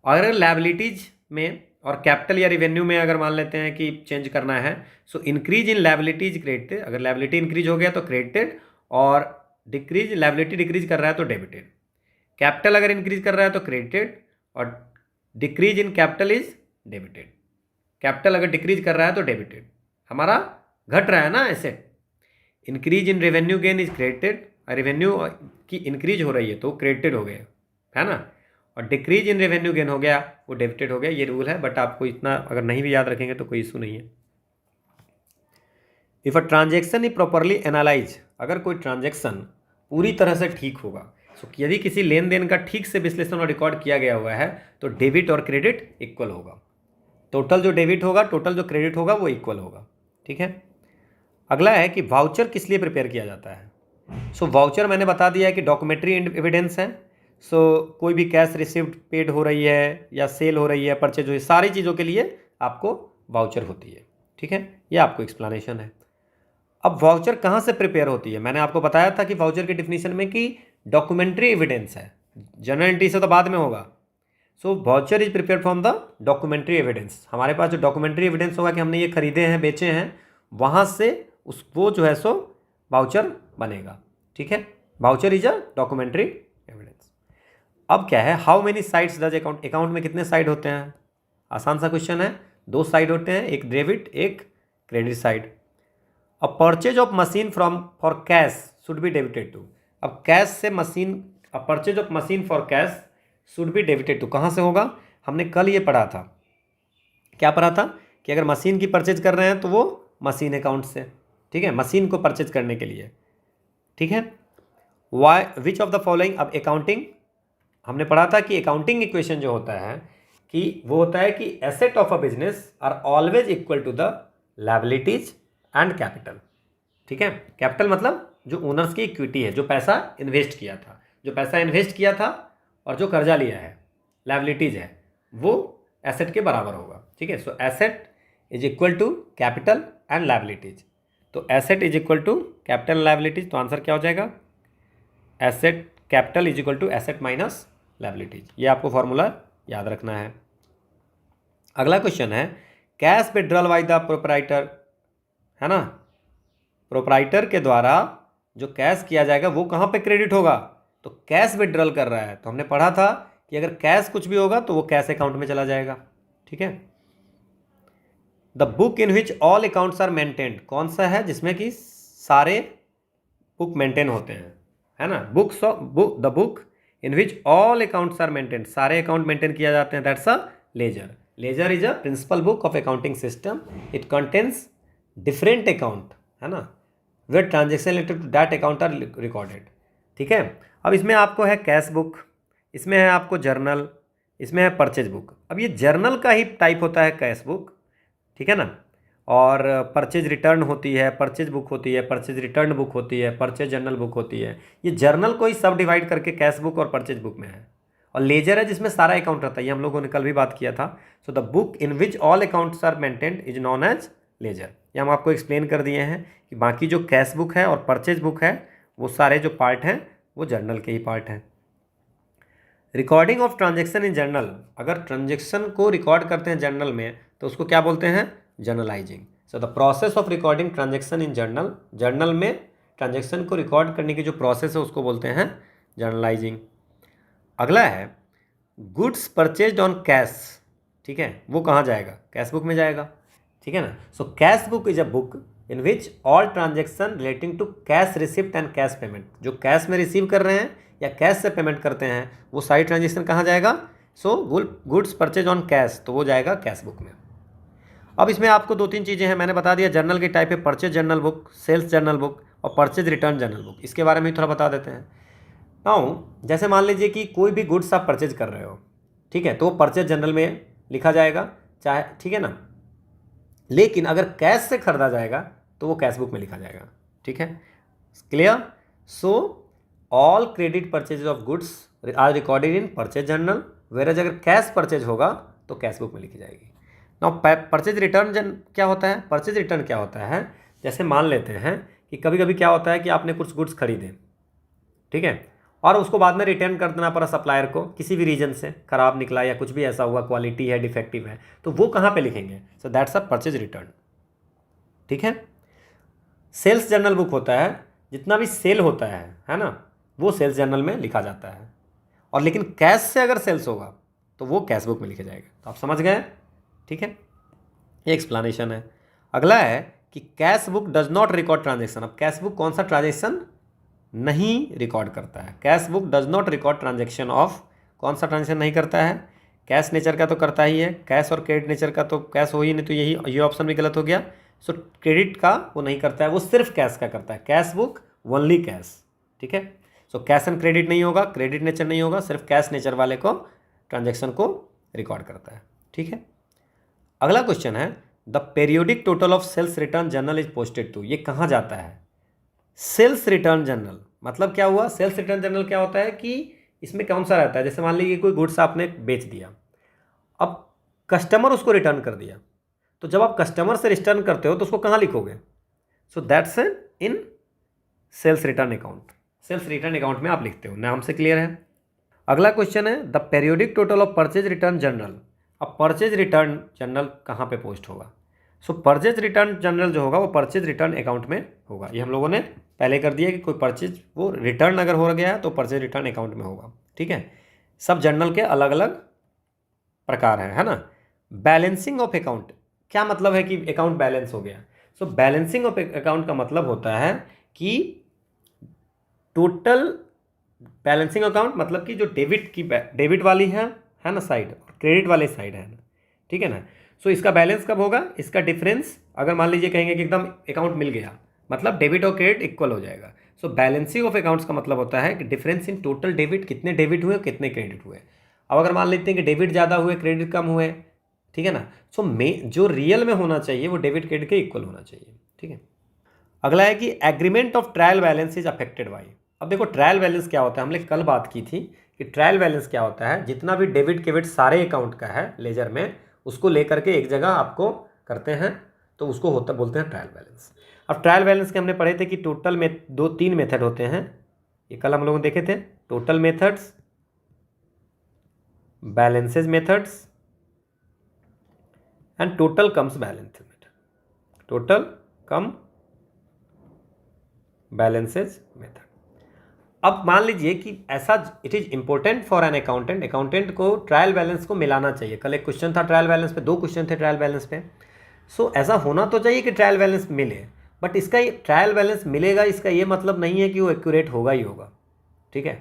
S1: और अगर लायबिलिटीज में और कैपिटल या रिवेन्यू में अगर मान लेते हैं कि चेंज करना है, so increase in liabilities credited. अगर लायबिलिटी इंक्रीज हो गया तो क्रेडिटेड, और डिक्रीज, लायबिलिटी डिक्रीज कर रहा है तो डेबिटेड। कैपिटल अगर इंक्रीज कर रहा है तो क्रेडिटेड, और decrease in capital is debited. Capital अगर डिक्रीज कर रहा है तो डेबिटेड, हमारा घट रहा है ना asset. Increase in revenue gain is credited, revenue की इंक्रीज हो रही है तो क्रेडिटेड हो गया, है ना, और डिक्रीज इन रेवेन्यू गेन हो गया वो डेबिटेड हो गया। ये रूल है, बट आपको इतना अगर नहीं भी याद रखेंगे तो कोई इशू नहीं है। If a transaction is properly analyse, अगर कोई ट्रांजेक्शन पूरी तरह से ठीक होगा, सो यदि किसी लेन देन का ठीक से विश्लेषण और रिकॉर्ड किया गया हुआ है तो डेबिट और क्रेडिट इक्वल होगा। टोटल जो डेबिट होगा, टोटल जो क्रेडिट होगा वो इक्वल होगा। ठीक है। अगला है कि वाउचर किस लिए प्रिपेयर किया जाता है। सो वाउचर मैंने बता दिया है कि डॉक्यूमेंट्री एविडेंस है। सो कोई भी कैश रिसिप्ट पेड हो रही है या सेल हो रही है, परचेज हो रही है, सारी चीज़ों के लिए आपको वाउचर होती है। ठीक है, ये आपको एक्सप्लेनेशन है। अब वाउचर कहाँ से प्रिपेयर होती है, मैंने आपको बताया था कि वाउचर की डिफिनीशन में कि डॉक्यूमेंट्री एविडेंस है, जर्नल एंट्री से तो बाद में होगा। So voucher is prepare from the documentary evidence. हमारे पास जो डॉक्यूमेंट्री एविडेंस होगा कि हमने ये खरीदे हैं, बेचे हैं, वहाँ से वो जो है सो वाउचर बनेगा। ठीक है, voucher is a documentary evidence. अब क्या है, how many sides does account, account में कितने साइड होते हैं। आसान सा क्वेश्चन है, 2 साइड होते हैं, एक डेबिट एक credit side. A purchase of machine from for cash should be debited to. अब कैश से machine, a purchase of machine for cash should be debited to कहाँ से होगा, हमने कल ये पढ़ा था। क्या पढ़ा था कि अगर मशीन की परचेज कर रहे हैं तो वो मशीन अकाउंट से, ठीक है, मशीन को परचेज करने के लिए। ठीक है, why which of the following, अब अकाउंटिंग हमने पढ़ा था कि अकाउंटिंग इक्वेशन जो होता है कि वो होता है कि asset of a business are always equal to the liabilities and capital. ठीक है, कैपिटल मतलब जो ओनर्स की इक्विटी है, जो पैसा इन्वेस्ट किया था, जो पैसा इन्वेस्ट किया था और जो कर्जा लिया है, लायबिलिटीज है, वो एसेट के बराबर होगा। ठीक है, so asset is equal to capital and liabilities. तो asset is equal to capital liabilities, तो आंसर क्या हो जाएगा, asset capital is equal to asset minus liabilities. ये आपको फॉर्मूला याद रखना है। अगला क्वेश्चन है, cash withdrawal by the proprietor, है ना, प्रोपराइटर के द्वारा जो कैश किया जाएगा वो कहाँ पे क्रेडिट होगा, तो कैश विड्रॉल कर रहा है तो हमने पढ़ा था कि अगर कैश कुछ भी होगा तो वो कैश अकाउंट में चला जाएगा। ठीक है, the book in which all accounts are maintained, कौन सा है जिसमें कि सारे बुक मेंटेन होते हैं, है ना, the book in which all accounts are maintained, सारे अकाउंट मेंटेन किया जाते हैं, that's a ledger. Ledger is a principal book of accounting system, it contains different account, है ना, where transaction related to that account are recorded. ठीक है, अब इसमें आपको है कैश बुक, इसमें है आपको जर्नल, इसमें है परचेज बुक। अब ये जर्नल का ही टाइप होता है कैश बुक, ठीक है ना, और परचेज रिटर्न होती है, परचेज बुक होती है, परचेज रिटर्न बुक होती है, परचेज जर्नल बुक होती है। ये जर्नल को ही सब डिवाइड करके कैश बुक और परचेज बुक में है। और लेजर है जिसमें सारा अकाउंट रहता है, ये हम लोगों ने कल भी बात किया था। So the book in which all accounts are maintained is known as ledger. ये हम आपको एक्सप्लेन कर दिए हैं कि बाकी जो कैश बुक है और परचेज बुक है वो सारे जो पार्ट हैं वो जर्नल के ही पार्ट हैं। Recording of transaction in journal, अगर ट्रांजेक्शन को रिकॉर्ड करते हैं जर्नल में तो उसको क्या बोलते हैं, journalising. So the process of recording transaction in journal, journal में ट्रांजेक्शन को रिकॉर्ड करने की जो प्रोसेस है उसको बोलते हैं जर्नलाइजिंग। अगला है गुड्स परचेज्ड ऑन कैश, ठीक है, वो कहाँ जाएगा, कैश बुक में जाएगा। ठीक है ना, so cash book is a book in which all transaction relating to cash receipt and cash payment, जो कैश में रिसीव कर रहे हैं या कैश से पेमेंट करते हैं वो सारी ट्रांजेक्शन कहाँ जाएगा, so goods purchase on cash, तो वो जाएगा कैश बुक में। अब इसमें आपको 2-3 चीज़ें हैं, मैंने बता दिया जर्नल के टाइप है, purchase journal book, sales journal book और परचेज रिटर्न जर्नल बुक। इसके बारे में थोड़ा बता देते हैं। नाउ जैसे मान लीजिए कि कोई भी गुड्स आप परचेज कर रहे हो, ठीक है, तो परचेज जर्नल में लिखा जाएगा, चाहे, ठीक है ना, लेकिन अगर कैश से खरीदा जाएगा तो वो कैश बुक में लिखा जाएगा। ठीक है, clear. So all credit purchase of goods are recorded in purchase journal, whereas अगर कैश परचेज होगा तो कैश बुक में लिखी जाएगी। नाउ परचेज रिटर्न क्या होता है, परचेज रिटर्न क्या होता है, जैसे मान लेते हैं कि कभी कभी क्या होता है कि आपने कुछ गुड्स खरीदे, ठीक है, और उसको बाद में रिटर्न कर देना पड़ा सप्लायर को, किसी भी रीजन से ख़राब निकला या कुछ भी ऐसा हुआ, क्वालिटी है, डिफेक्टिव है, तो वो कहाँ पे लिखेंगे, सो दैट्स अ परचेज रिटर्न। ठीक है, सेल्स जर्नल बुक होता है, जितना भी सेल होता है ना, वो सेल्स जर्नल में लिखा जाता है, और लेकिन कैश से अगर सेल्स होगा तो वो कैश बुक में लिखा जाएगा। तो आप समझ गए, ठीक है, ये एक्सप्लेनेशन है। अगला है कि cash book does not record transaction. अब कैश बुक कौन सा ट्रांजेक्शन नहीं रिकॉर्ड करता है? Cash book does not record transaction of, कौन सा ट्रांजेक्शन नहीं करता है? कैश नेचर का तो करता ही है, कैश और क्रेडिट नेचर का तो कैश हो ही नहीं, तो ये ऑप्शन भी गलत हो गया। सो क्रेडिट का वो नहीं करता है, वो सिर्फ कैश का करता है। कैश बुक ओनली कैश, ठीक है। सो कैश एंड क्रेडिट नहीं होगा, क्रेडिट नेचर नहीं होगा, सिर्फ कैश नेचर वाले को ट्रांजेक्शन को रिकॉर्ड करता है, ठीक है। अगला क्वेश्चन है the periodic total of sales return journal is posted to. ये कहाँ जाता है? सेल्स रिटर्न जर्नल मतलब क्या हुआ? सेल्स रिटर्न जर्नल क्या होता है कि इसमें कौन सा रहता है, जैसे मान लीजिए कोई गुड्स आपने बेच दिया, अब कस्टमर उसको रिटर्न कर दिया, तो जब आप कस्टमर से रिटर्न करते हो तो उसको कहाँ लिखोगे? So that's in sales return account. Sales return account में आप लिखते हो। नाम से क्लियर है। अगला क्वेश्चन है the periodic total of purchase return journal. अब परचेज रिटर्न जर्नल कहाँ पे पोस्ट होगा? सो परचेज रिटर्न जर्नल जो होगा वो परचेज रिटर्न अकाउंट में होगा। ये हम लोगों ने पहले कर दिया कि कोई परचेज वो रिटर्न अगर हो गया है तो परचेज रिटर्न अकाउंट में होगा, ठीक है। सब जर्नल के अलग अलग प्रकार है ना। बैलेंसिंग ऑफ अकाउंट, क्या मतलब है कि अकाउंट बैलेंस हो गया? सो बैलेंसिंग ऑफ अकाउंट का मतलब होता है कि टोटल बैलेंसिंग अकाउंट मतलब कि जो डेबिट वाली है ना साइड, और क्रेडिट वाली साइड है ना, ठीक है ना। सो इसका बैलेंस कब होगा? इसका डिफरेंस अगर मान लीजिए कहेंगे कि एकदम अकाउंट मिल गया, मतलब डेबिट और क्रेडिट इक्वल हो जाएगा। सो बैलेंसिंग ऑफ अकाउंट्स का मतलब होता है कि डिफरेंस इन टोटल डेबिट, कितने डेबिट हुए कितने क्रेडिट हुए। अब अगर मान लेते हैं कि डेबिट ज़्यादा हुए क्रेडिट कम हुए, ठीक है ना। सो जो रियल में होना चाहिए वो डेबिट क्रेडिट के इक्वल होना चाहिए, ठीक है। अगला है कि agreement of trial balance is affected by. अब देखो ट्रायल बैलेंस क्या होता है, हमने कल बात की थी कि ट्रायल बैलेंस क्या होता है। जितना भी डेबिट क्रेडिट सारे अकाउंट का है लेजर में, उसको लेकर के एक जगह आपको करते हैं तो उसको होता बोलते हैं ट्रायल बैलेंस। अब ट्रायल बैलेंस के हमने पढ़े थे कि टोटल में तीन मेथड होते हैं, ये कल हम लोगों ने देखे थे। Total methods, balances methods and total comes balance method. Total come balances method. अब मान लीजिए कि ऐसा it is important for an accountant, accountant को ट्रायल बैलेंस को मिलाना चाहिए। कल एक क्वेश्चन था ट्रायल बैलेंस पे, दो क्वेश्चन थे ट्रायल बैलेंस पे। सो ऐसा होना तो चाहिए कि ट्रायल बैलेंस मिले, बट इसका ये ट्रायल बैलेंस मिलेगा इसका ये मतलब नहीं है कि वो एक्यूरेट होगा ही होगा, ठीक है।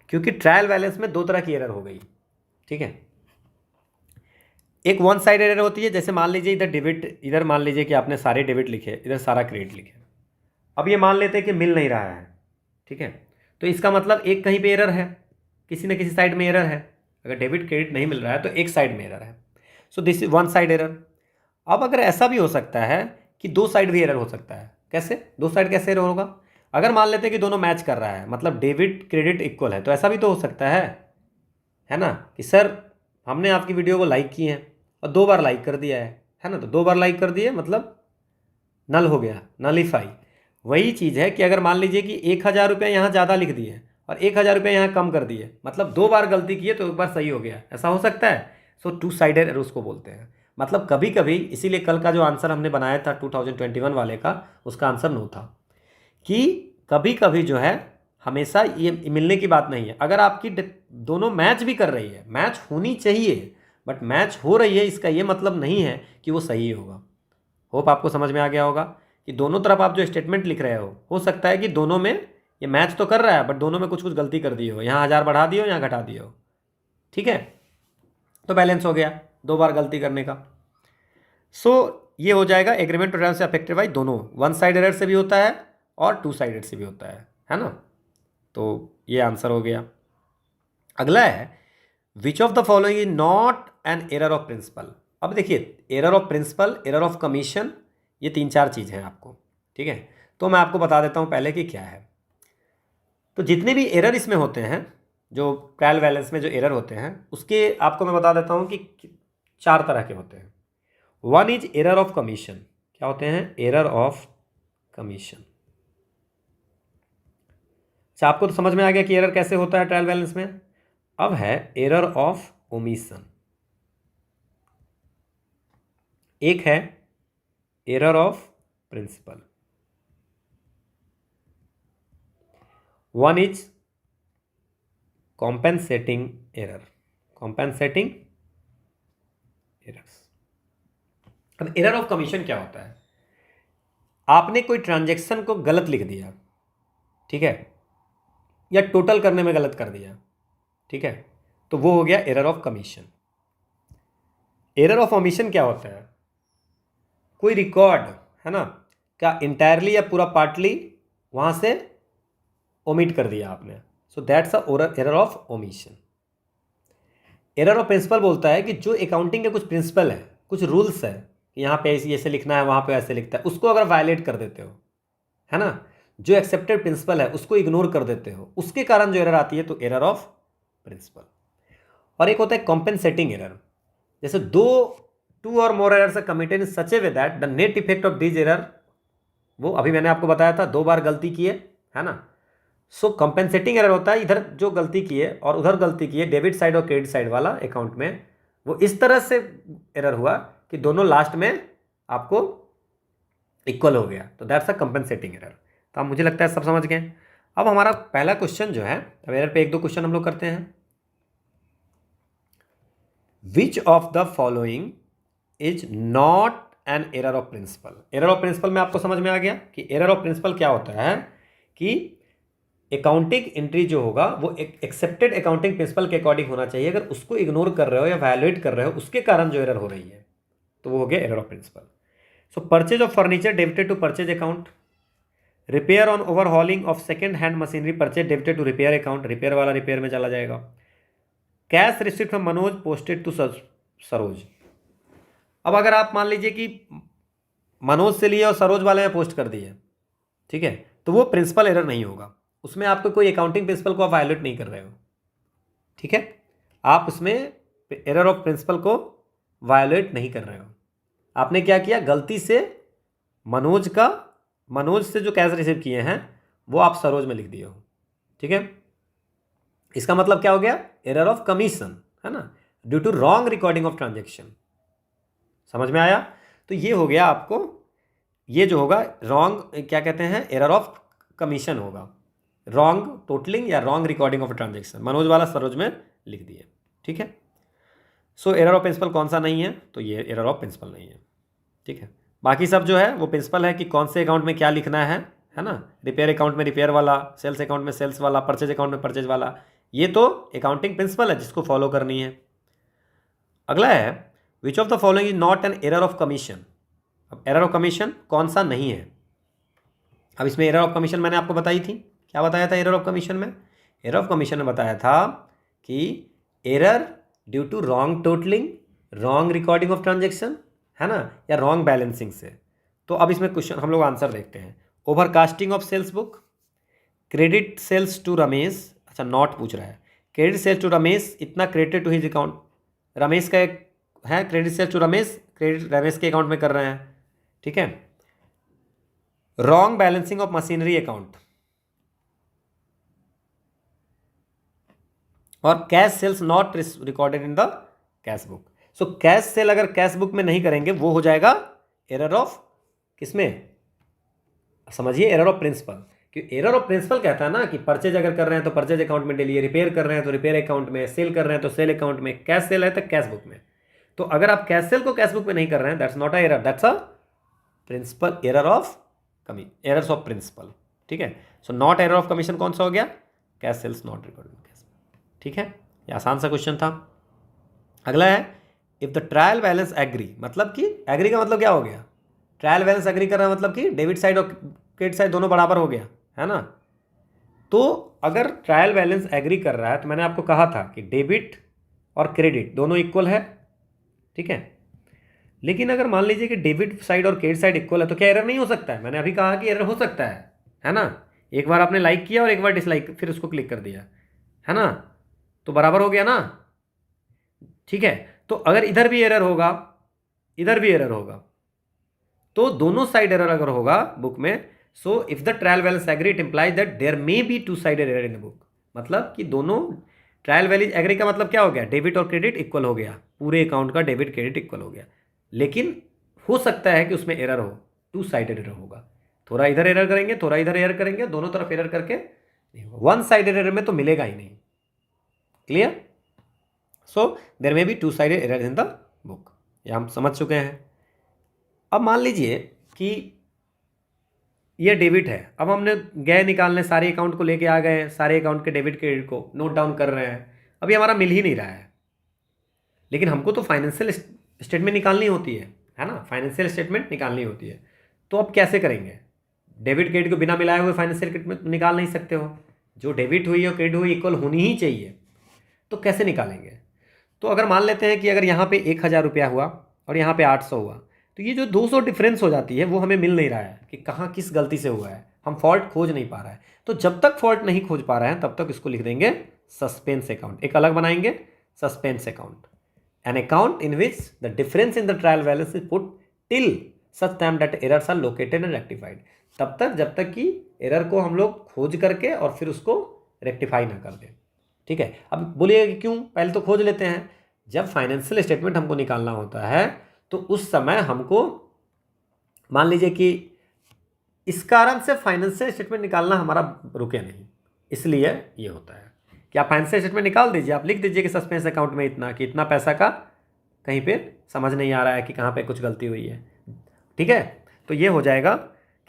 S1: क्योंकि ट्रायल बैलेंस में दो तरह की एरर हो गई, ठीक है। एक वन साइड एरर होती है, जैसे मान लीजिए इधर डेबिट, इधर मान लीजिए कि आपने सारे डेबिट लिखे, इधर सारा क्रेडिट लिखे। अब ये मान लेते हैं कि मिल नहीं रहा है, ठीक है। तो इसका मतलब एक कहीं पे एरर है, किसी न किसी साइड में एरर है। अगर डेबिट क्रेडिट नहीं मिल रहा है तो एक साइड में एरर है। So this is one side error. अब अगर ऐसा भी हो सकता है कि दो साइड भी एरर हो सकता है। कैसे दो साइड कैसे एरर होगा? अगर मान लेते हैं कि दोनों मैच कर रहा है, मतलब डेबिट क्रेडिट इक्वल है, तो ऐसा भी तो हो सकता है ना, कि सर हमने आपकी वीडियो को लाइक किए हैं और दो बार लाइक कर दिया है ना, तो दो बार लाइक कर दिए मतलब नल हो गया, नलीफाई। वही चीज़ है कि अगर मान लीजिए कि 1,000 रुपये यहाँ ज़्यादा लिख दिए और 1,000 रुपये यहाँ कम कर दिए, मतलब दो बार गलती किए तो एक बार सही हो गया, ऐसा हो सकता है। सो टू साइडेड एरर उसको बोलते हैं। मतलब कभी कभी, इसीलिए कल का जो आंसर हमने बनाया था 2021 वाले का, उसका आंसर नो था कि कभी कभी जो है हमेशा ये मिलने की बात नहीं है। अगर आपकी दोनों मैच भी कर रही है, मैच होनी चाहिए, बट मैच हो रही है, इसका ये मतलब नहीं है कि वो सही होगा। होप आपको समझ में आ गया होगा कि दोनों तरफ आप जो स्टेटमेंट लिख रहे हो सकता है कि दोनों में ये मैच तो कर रहा है, बट दोनों में कुछ कुछ गलती कर दी हो, यहाँ 1,000 बढ़ा दिए हो, यहाँ घटा दिए हो, ठीक है। तो बैलेंस हो गया दो बार गलती करने का। सो ये हो जाएगा एग्रीमेंट टर्म से अफेक्टेड बाई, दोनों वन साइड एरर से भी होता है और टू साइडेड से भी होता है ना। तो ये आंसर हो गया। अगला है which of the following is not an error of principle. अब देखिए error of principle, error of commission, ये तीन चार चीज़ें हैं आपको, ठीक है। तो मैं आपको बता देता हूँ पहले कि क्या है। तो जितने भी एरर इसमें होते हैं, जो ट्रायल बैलेंस में जो एरर होते हैं, उसके आपको मैं बता देता हूँ कि चार तरह के होते हैं। One is error of commission. क्या होते हैं? Error of commission. अच्छा, आपको तो समझ में आ गया कि एरर कैसे होता है ट्रायल बैलेंस में। अब है एरर ऑफ ओमिशन। एक है error of principle. One is compensating error, compensating errors. अब एरर ऑफ कमीशन क्या होता है? आपने कोई ट्रांजैक्शन को गलत लिख दिया, ठीक है, या टोटल करने में गलत कर दिया, ठीक है, तो वो हो गया error of commission. Error of omission क्या होता है? कोई रिकॉर्ड, है ना, क्या इंटायरली या पूरा पार्टली वहां से ओमिट कर दिया आपने, so that's a error of omission. Error of principle बोलता है कि जो अकाउंटिंग के कुछ प्रिंसिपल है, कुछ रूल्स है, यहाँ पे ऐसे लिखना है, वहाँ पे ऐसे लिखता है, उसको अगर वायलेट कर देते हो, है ना, जो एक्सेप्टेड प्रिंसिपल है उसको इग्नोर कर देते हो, उसके कारण जो एरर आती है, तो एरर ऑफ प्रिंसिपल। और एक होता है कॉम्पेंसेटिंग एरर, जैसे two or more errors are committed in such a way that the net effect of this error, वो अभी मैंने आपको बताया था 2 बार गलती की है ना। सो कंपेंसेटिंग एरर होता है इधर जो गलती की है और उधर गलती की है, डेबिट साइड और क्रेडिट साइड वाला अकाउंट में, वो इस तरह से एरर हुआ कि दोनों लास्ट में आपको इक्वल हो गया, तो दैट्स अ कंपेंसेटिंग एरर। तो अब मुझे लगता है सब समझ गए। अब हमारा पहला क्वेश्चन जो है, अब एरर पे 1-2 क्वेश्चन हम लोग करते हैं। Which of the following is not an error of principle? Error of principle में आपको समझ में आ गया कि एरर ऑफ प्रिंसिपल क्या होता है, कि अकाउंटिंग एंट्री जो होगा वो एक एक्सेप्टेड अकाउंटिंग प्रिंसिपल के अकॉर्डिंग होना चाहिए। अगर उसको इग्नोर कर रहे हो या वायलेट कर रहे हो, उसके कारण जो एरर हो रही है, तो वो हो गया error of principle. So purchase of furniture debited to purchase account, repair on overhauling of second hand machinery purchase debited to repair account, repair वाला रिपेयर में चला जाएगा। Cash receipt from Manoj posted to Saroj. अब अगर आप मान लीजिए कि मनोज से लिए और सरोज वाले में पोस्ट कर दिए, ठीक है, तो वो प्रिंसिपल एरर नहीं होगा, उसमें आपको कोई अकाउंटिंग प्रिंसिपल को आप वायलेट नहीं कर रहे हो, ठीक है, आप उसमें एरर ऑफ प्रिंसिपल को वायलेट नहीं कर रहे हो। आपने क्या किया, गलती से मनोज से जो कैश रिसीव किए हैं वो आप सरोज में लिख दिए हो, ठीक है। इसका मतलब क्या हो गया, एरर ऑफ कमीशन, है ना, due to wrong recording of transaction. समझ में आया? तो ये हो गया आपको, ये जो होगा रॉन्ग क्या कहते हैं, एरर ऑफ कमीशन होगा, रॉन्ग टोटलिंग या wrong recording of transaction. Manoj वाला सरोज में लिख दिए, ठीक है। सो एरर ऑफ प्रिंसिपल कौन सा नहीं है, तो ये एरर ऑफ प्रिंसिपल नहीं है, ठीक है। बाकी सब जो है वो प्रिंसिपल है कि कौन से अकाउंट में क्या लिखना है ना, रिपेयर अकाउंट में रिपेयर वाला, सेल्स अकाउंट में सेल्स वाला, परचेज अकाउंट में परचेज वाला, ये तो अकाउंटिंग प्रिंसिपल है जिसको फॉलो करनी है। अगला है which of the following is not an error of commission. अब एरर ऑफ कमीशन कौन सा नहीं है? अब इसमें एरर ऑफ कमीशन मैंने आपको बताई थी, क्या बताया था एरर ऑफ कमीशन में? एरर ऑफ कमीशन में बताया था कि error due to wrong totaling, wrong recording of transaction, है ना, या रॉन्ग बैलेंसिंग से। तो अब इसमें क्वेश्चन हम लोग आंसर देखते हैं। Overcasting of sales book, credit sales to Ramesh, अच्छा नॉट पूछ रहा है, क्रेडिट सेल्स टू रमेश इतना credit to his account, Ramesh का एक है credit sales to Ramesh, credit Ramesh के अकाउंट में कर रहे हैं, ठीक है। Wrong balancing of machinery account और cash sales not recorded in the cash book. So cash sale अगर कैश बुक में नहीं करेंगे वो हो जाएगा एरर ऑफ किसमें, समझिए, एरर ऑफ प्रिंसिपल। क्योंकि एरर ऑफ प्रिंसिपल कहता है ना कि परचेज अगर कर रहे हैं तो परचेज अकाउंट में डेली, रिपेयर कर रहे हैं तो रिपेयर अकाउंट में, सेल कर रहे हैं तो सेल अकाउंट में, कैश सेल है तो कैश बुक में। तो अगर आप कैश सेल को कैश बुक में नहीं कर रहे हैं, that's not a error, that's a principle error of errors of principle, ठीक है। So not error of commission कौन सा हो गया, कैश सेल्स नॉट रिकॉर्डेड, ठीक है। ये आसान सा क्वेश्चन था। अगला है if the trial balance agree, मतलब कि एग्री का मतलब क्या हो गया, ट्रायल बैलेंस एग्री कर रहा है मतलब कि डेबिट साइड और क्रेडिट साइड दोनों बराबर हो गया, है ना। तो अगर ट्रायल बैलेंस एग्री कर रहा है तो मैंने आपको कहा था कि डेबिट और क्रेडिट दोनों इक्वल है, ठीक है। लेकिन अगर मान लीजिए कि डेबिट साइड और क्रेडिट साइड इक्वल है तो क्या एरर नहीं हो सकता है? मैंने अभी कहा कि एरर हो सकता है ना। एक बार आपने लाइक किया और एक बार डिसलाइक, फिर उसको क्लिक कर दिया, है ना, तो बराबर हो गया ना, ठीक है। तो अगर इधर भी एरर होगा, इधर भी एरर होगा, तो दोनों साइड एरर अगर होगा बुक में, so if the trial balance agree it implies that there may be two sided error in the book. मतलब कि दोनों ट्रायल बैलेंस एग्री का मतलब क्या हो गया, डेबिट और क्रेडिट इक्वल हो गया, पूरे अकाउंट का डेबिट क्रेडिट इक्वल हो गया। लेकिन हो सकता है कि उसमें एरर हो, टू साइडेड एरर होगा, थोड़ा इधर एरर करेंगे थोड़ा इधर एरर करेंगे, दोनों तरफ एरर करके नहीं होगा, वन साइडेड एरर में तो मिलेगा ही नहीं। Clear? So there may be two sided error in the book, ये हम समझ चुके हैं। अब मान लीजिए कि ये डेबिट है। अब हमने गए निकालने, सारे अकाउंट को लेके आ गए, सारे अकाउंट के डेबिट क्रेडिट को नोट डाउन कर रहे हैं, अभी हमारा मिल ही नहीं रहा है। लेकिन हमको तो फाइनेंशियल स्टेटमेंट निकालनी होती है ना, फाइनेंशियल स्टेटमेंट निकालनी होती है। तो अब कैसे करेंगे? डेबिट क्रेडिट को बिना मिलाए हुए फाइनेंशियल स्टेटमेंट निकाल नहीं सकते हो। जो डेबिट हुई और क्रेडिट हुई इक्वल होनी ही चाहिए। तो कैसे निकालेंगे? तो अगर मान लेते हैं कि अगर यहाँ पे 1,000 रुपया हुआ और यहाँ पे 800 हुआ, तो ये जो 200 डिफरेंस हो जाती है वो हमें मिल नहीं रहा है कि कहाँ किस गलती से हुआ है, हम फॉल्ट खोज नहीं पा रहा है। तो जब तक फॉल्ट नहीं खोज पा रहे हैं तब तक इसको लिख देंगे सस्पेंस अकाउंट, एक अलग बनाएंगे suspense account, an account in which the difference in the trial balance is put till such time that errors are located and rectified. तब तक जब तक कि एरर को हम लोग खोज करके और फिर उसको रेक्टिफाई ना कर दें। ठीक है, अब बोलिए कि क्यों? पहले तो खोज लेते हैं। जब फाइनेंशियल स्टेटमेंट हमको निकालना होता है तो उस समय हमको मान लीजिए कि इस कारण से फाइनेंशियल स्टेटमेंट निकालना हमारा रुके नहीं, इसलिए ये होता है कि आप फाइनेंशियल स्टेटमेंट निकाल दीजिए, आप लिख दीजिए कि सस्पेंस अकाउंट में इतना कि इतना पैसा का कहीं पे समझ नहीं आ रहा है कि कहाँ पे कुछ गलती हुई है। ठीक है, तो ये हो जाएगा,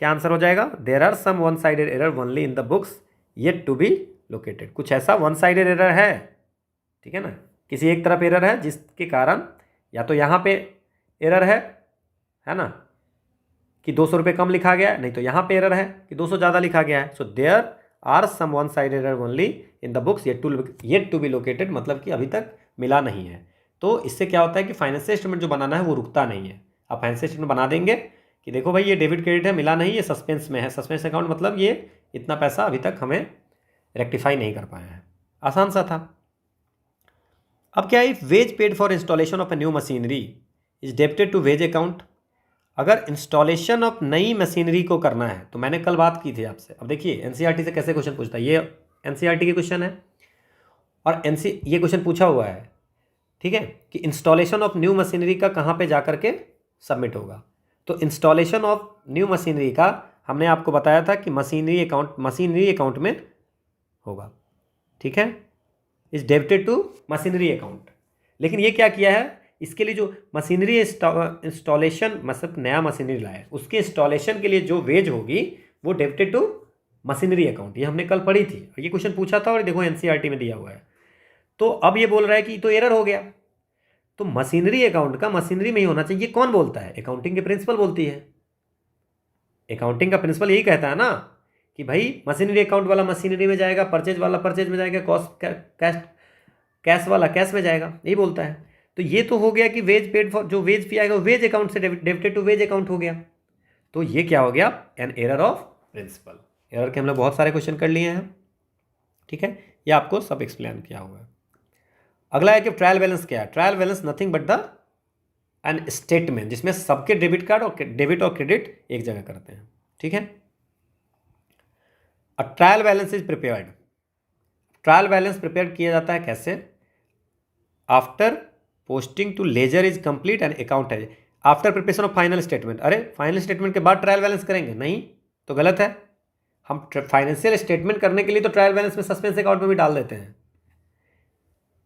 S1: क्या आंसर हो जाएगा? There are some one sided error only in the books yet to be located. कुछ ऐसा वन साइडेड एरर है, ठीक है ना, किसी एक तरफ एरर है जिसके कारण या तो यहाँ पे एरर है ना, कि 200 रुपये कम लिखा गया है, नहीं तो यहाँ पे एरर है कि 200 ज़्यादा लिखा गया है। So there are some one side error only in the books yet to be located, मतलब कि अभी तक मिला नहीं है। तो इससे क्या होता है कि फाइनेंशियल स्टेटमेंट जो बनाना है वो रुकता नहीं है। आप फाइनेंशियल स्टेटमेंट बना देंगे कि देखो भाई ये डेबिट क्रेडिट है, मिला नहीं, ये सस्पेंस में है। सस्पेंस अकाउंट मतलब ये इतना पैसा अभी तक हमें रेक्टिफाई नहीं कर पाया है। आसान सा था। अब क्या है, wage paid for installation of a new machinery is debited to wage account. अगर इंस्टॉलेशन ऑफ नई मशीनरी को करना है, तो मैंने कल बात की थी आपसे। अब देखिए एनसीईआरटी से कैसे क्वेश्चन पूछता है, ये एनसीईआरटी के क्वेश्चन है और ये क्वेश्चन पूछा हुआ है, ठीक है, कि इंस्टॉलेशन ऑफ न्यू मशीनरी का कहाँ पे जा करके सबमिट होगा। तो इंस्टॉलेशन ऑफ न्यू मशीनरी का हमने आपको बताया था कि मशीनरी अकाउंट में होगा, ठीक है, is debited to machinery account. लेकिन ये क्या किया है, इसके लिए जो मशीनरी इंस्टॉलेशन, मतलब नया मशीनरी लाया, उसके इंस्टॉलेशन के लिए जो वेज होगी वो डेबिटेड टू मशीनरी अकाउंट। ये हमने कल पढ़ी थी, ये क्वेश्चन पूछा था और देखो एनसीईआरटी में दिया हुआ है। तो अब ये बोल रहा है कि तो एरर हो गया, तो मशीनरी अकाउंट का मशीनरी में ही होना चाहिए। कौन बोलता है? अकाउंटिंग के प्रिंसिपल बोलती है। अकाउंटिंग का प्रिंसिपल यही कहता है ना कि भाई मशीनरी अकाउंट वाला मशीनरी में जाएगा, परचेज वाला परचेज में जाएगा, कॉस्ट कैश वाला कैश में जाएगा, यही बोलता है। तो ये तो हो गया कि वेज पेड फॉर, जो वेज फी आएगा वो वेज अकाउंट से डेबिटेड टू वेज अकाउंट हो गया। तो ये क्या हो गया? An error of principle. एरर के हम लोग बहुत सारे क्वेश्चन कर लिए हैं, ठीक है, ये आपको सब एक्सप्लेन किया हुआ है। अगला है कि ट्रायल बैलेंस क्या है। Trial balance nothing but the an statement जिसमें सबके डेबिट कार्ड और डेबिट और क्रेडिट एक जगह करते हैं, ठीक है। A trial balance is prepared. Trial balance prepare किया जाता है कैसे? After posting to ledger is complete and account है, after preparation of final statement. अरे फाइनल स्टेटमेंट के बाद ट्रायल बैलेंस करेंगे? नहीं, तो गलत है। हम फाइनेंशियल स्टेटमेंट करने के लिए तो ट्रायल बैलेंस में सस्पेंस अकाउंट में भी डाल देते हैं।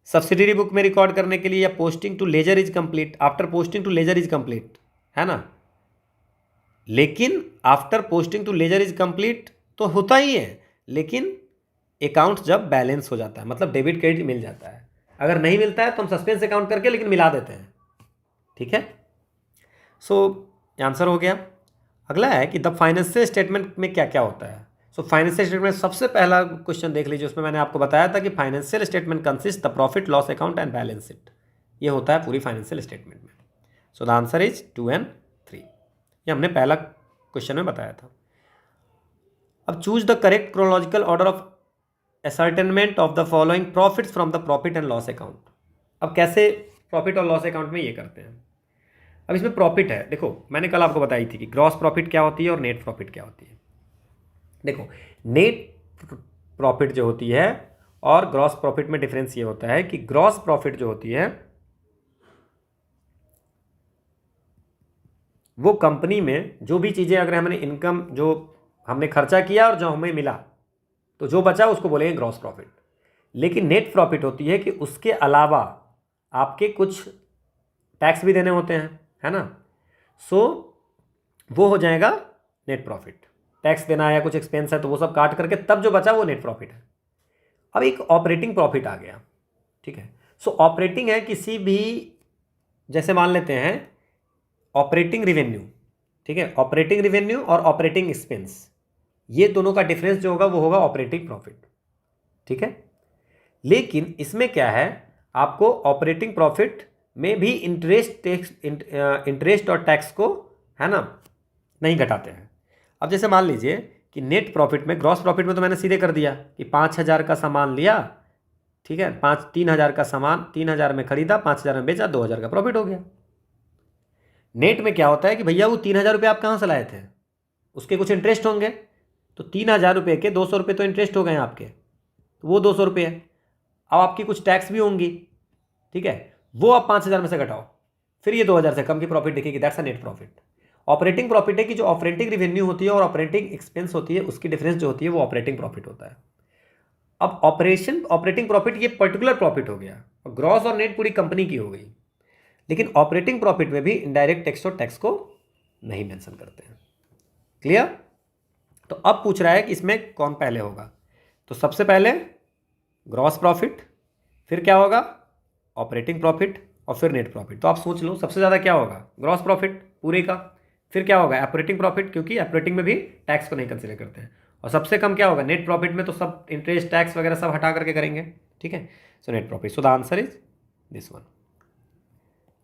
S1: सब्सिडरी बुक में रिकॉर्ड करने के लिए या posting to ledger is complete, after posting to ledger is complete, है ना। लेकिन after posting to ledger is complete तो होता ही है, लेकिन अकाउंट जब बैलेंस हो जाता है, मतलब डेबिट क्रेडिट मिल जाता है। अगर नहीं मिलता है तो हम सस्पेंस अकाउंट करके लेकिन मिला देते हैं, ठीक है। सो आंसर हो गया। अगला है कि द फाइनेंशियल स्टेटमेंट में क्या क्या होता है। सो फाइनेंशियल स्टेटमेंट सबसे पहला क्वेश्चन देख लीजिए, उसमें मैंने आपको बताया था कि financial statement consist the profit loss account and balance sheet. ये होता है पूरी फाइनेंशियल स्टेटमेंट में। सो द आंसर इज 2 and 3। ये हमने पहला क्वेश्चन में बताया था। अब choose the correct chronological order of ascertainment of the following profits from the profit and loss account. अब कैसे प्रॉफिट और लॉस अकाउंट में ये करते हैं। अब इसमें प्रॉफिट है, देखो मैंने कल आपको बताई थी कि ग्रॉस प्रॉफिट क्या होती है और नेट प्रॉफिट क्या होती है। देखो नेट प्रॉफिट जो होती है और ग्रॉस प्रॉफिट में डिफरेंस ये होता है कि ग्रॉस प्रॉफिट जो होती है वो कंपनी में जो भी चीज़ें, अगर हमने इनकम जो हमने खर्चा किया और जो हमें मिला तो जो बचा उसको बोलेंगे ग्रॉस प्रॉफिट। लेकिन नेट प्रॉफिट होती है कि उसके अलावा आपके कुछ टैक्स भी देने होते हैं, है ना। सो वो हो जाएगा नेट प्रॉफिट, टैक्स देना है या कुछ एक्सपेंस है तो वो सब काट करके तब जो बचा वो नेट प्रॉफिट है। अब एक ऑपरेटिंग प्रॉफिट आ गया, ठीक है। सो ऑपरेटिंग है किसी भी, जैसे मान लेते हैं ऑपरेटिंग रिवेन्यू, ठीक है, ऑपरेटिंग रिवेन्यू और ऑपरेटिंग एक्सपेंस, ये दोनों का डिफरेंस जो होगा वो होगा ऑपरेटिंग प्रॉफिट, ठीक है। लेकिन इसमें क्या है, आपको ऑपरेटिंग प्रॉफिट में भी इंटरेस्ट और टैक्स को, है ना, नहीं घटाते हैं। अब जैसे मान लीजिए कि नेट प्रॉफिट में, ग्रॉस प्रॉफिट में तो मैंने सीधे कर दिया कि 5,000 का सामान लिया, ठीक है, 3,000 का सामान 3,000 में खरीदा, 5,000 में बेचा, 2,000 का प्रॉफिट हो गया। नेट में क्या होता है कि भैया वो 3,000 रुपये आप कहाँ से लाए थे, उसके कुछ इंटरेस्ट होंगे, तो 3,000 रुपये के 200 रुपये तो इंटरेस्ट हो गए आपके, तो वो 200 रुपये है। अब आपकी कुछ टैक्स भी होंगी, ठीक है, वो आप 5,000 में से घटाओ, फिर ये 2,000 से कम की प्रॉफिट दिखेगी, that's a net profit. Operating profit है कि जो ऑपरेटिंग रेवेन्यू होती है और ऑपरेटिंग एक्सपेंस होती है उसकी डिफरेंस जो होती है वो ऑपरेटिंग प्रॉफिट होता है। अब ऑपरेटिंग प्रॉफिट ये पर्टिकुलर प्रॉफिट हो गया, और ग्रॉस और नेट पूरी कंपनी की हो गई। लेकिन ऑपरेटिंग प्रॉफिट में भी इनडायरेक्ट टैक्स और टैक्स को नहीं मेंशन करते हैं। क्लियर? तो अब पूछ रहा है कि इसमें कौन पहले होगा, तो सबसे पहले ग्रॉस प्रॉफिट, फिर क्या होगा ऑपरेटिंग प्रॉफिट, और फिर नेट प्रॉफिट। तो आप सोच लो सबसे ज़्यादा क्या होगा, ग्रॉस प्रॉफिट पूरे का, फिर क्या होगा ऑपरेटिंग प्रॉफिट, क्योंकि ऑपरेटिंग में भी टैक्स को नहीं कंसिडर करते हैं, और सबसे कम क्या होगा नेट प्रॉफिट में, तो सब इंटरेस्ट टैक्स वगैरह सब हटा करके करेंगे, ठीक है। So net profit, so the answer is this one.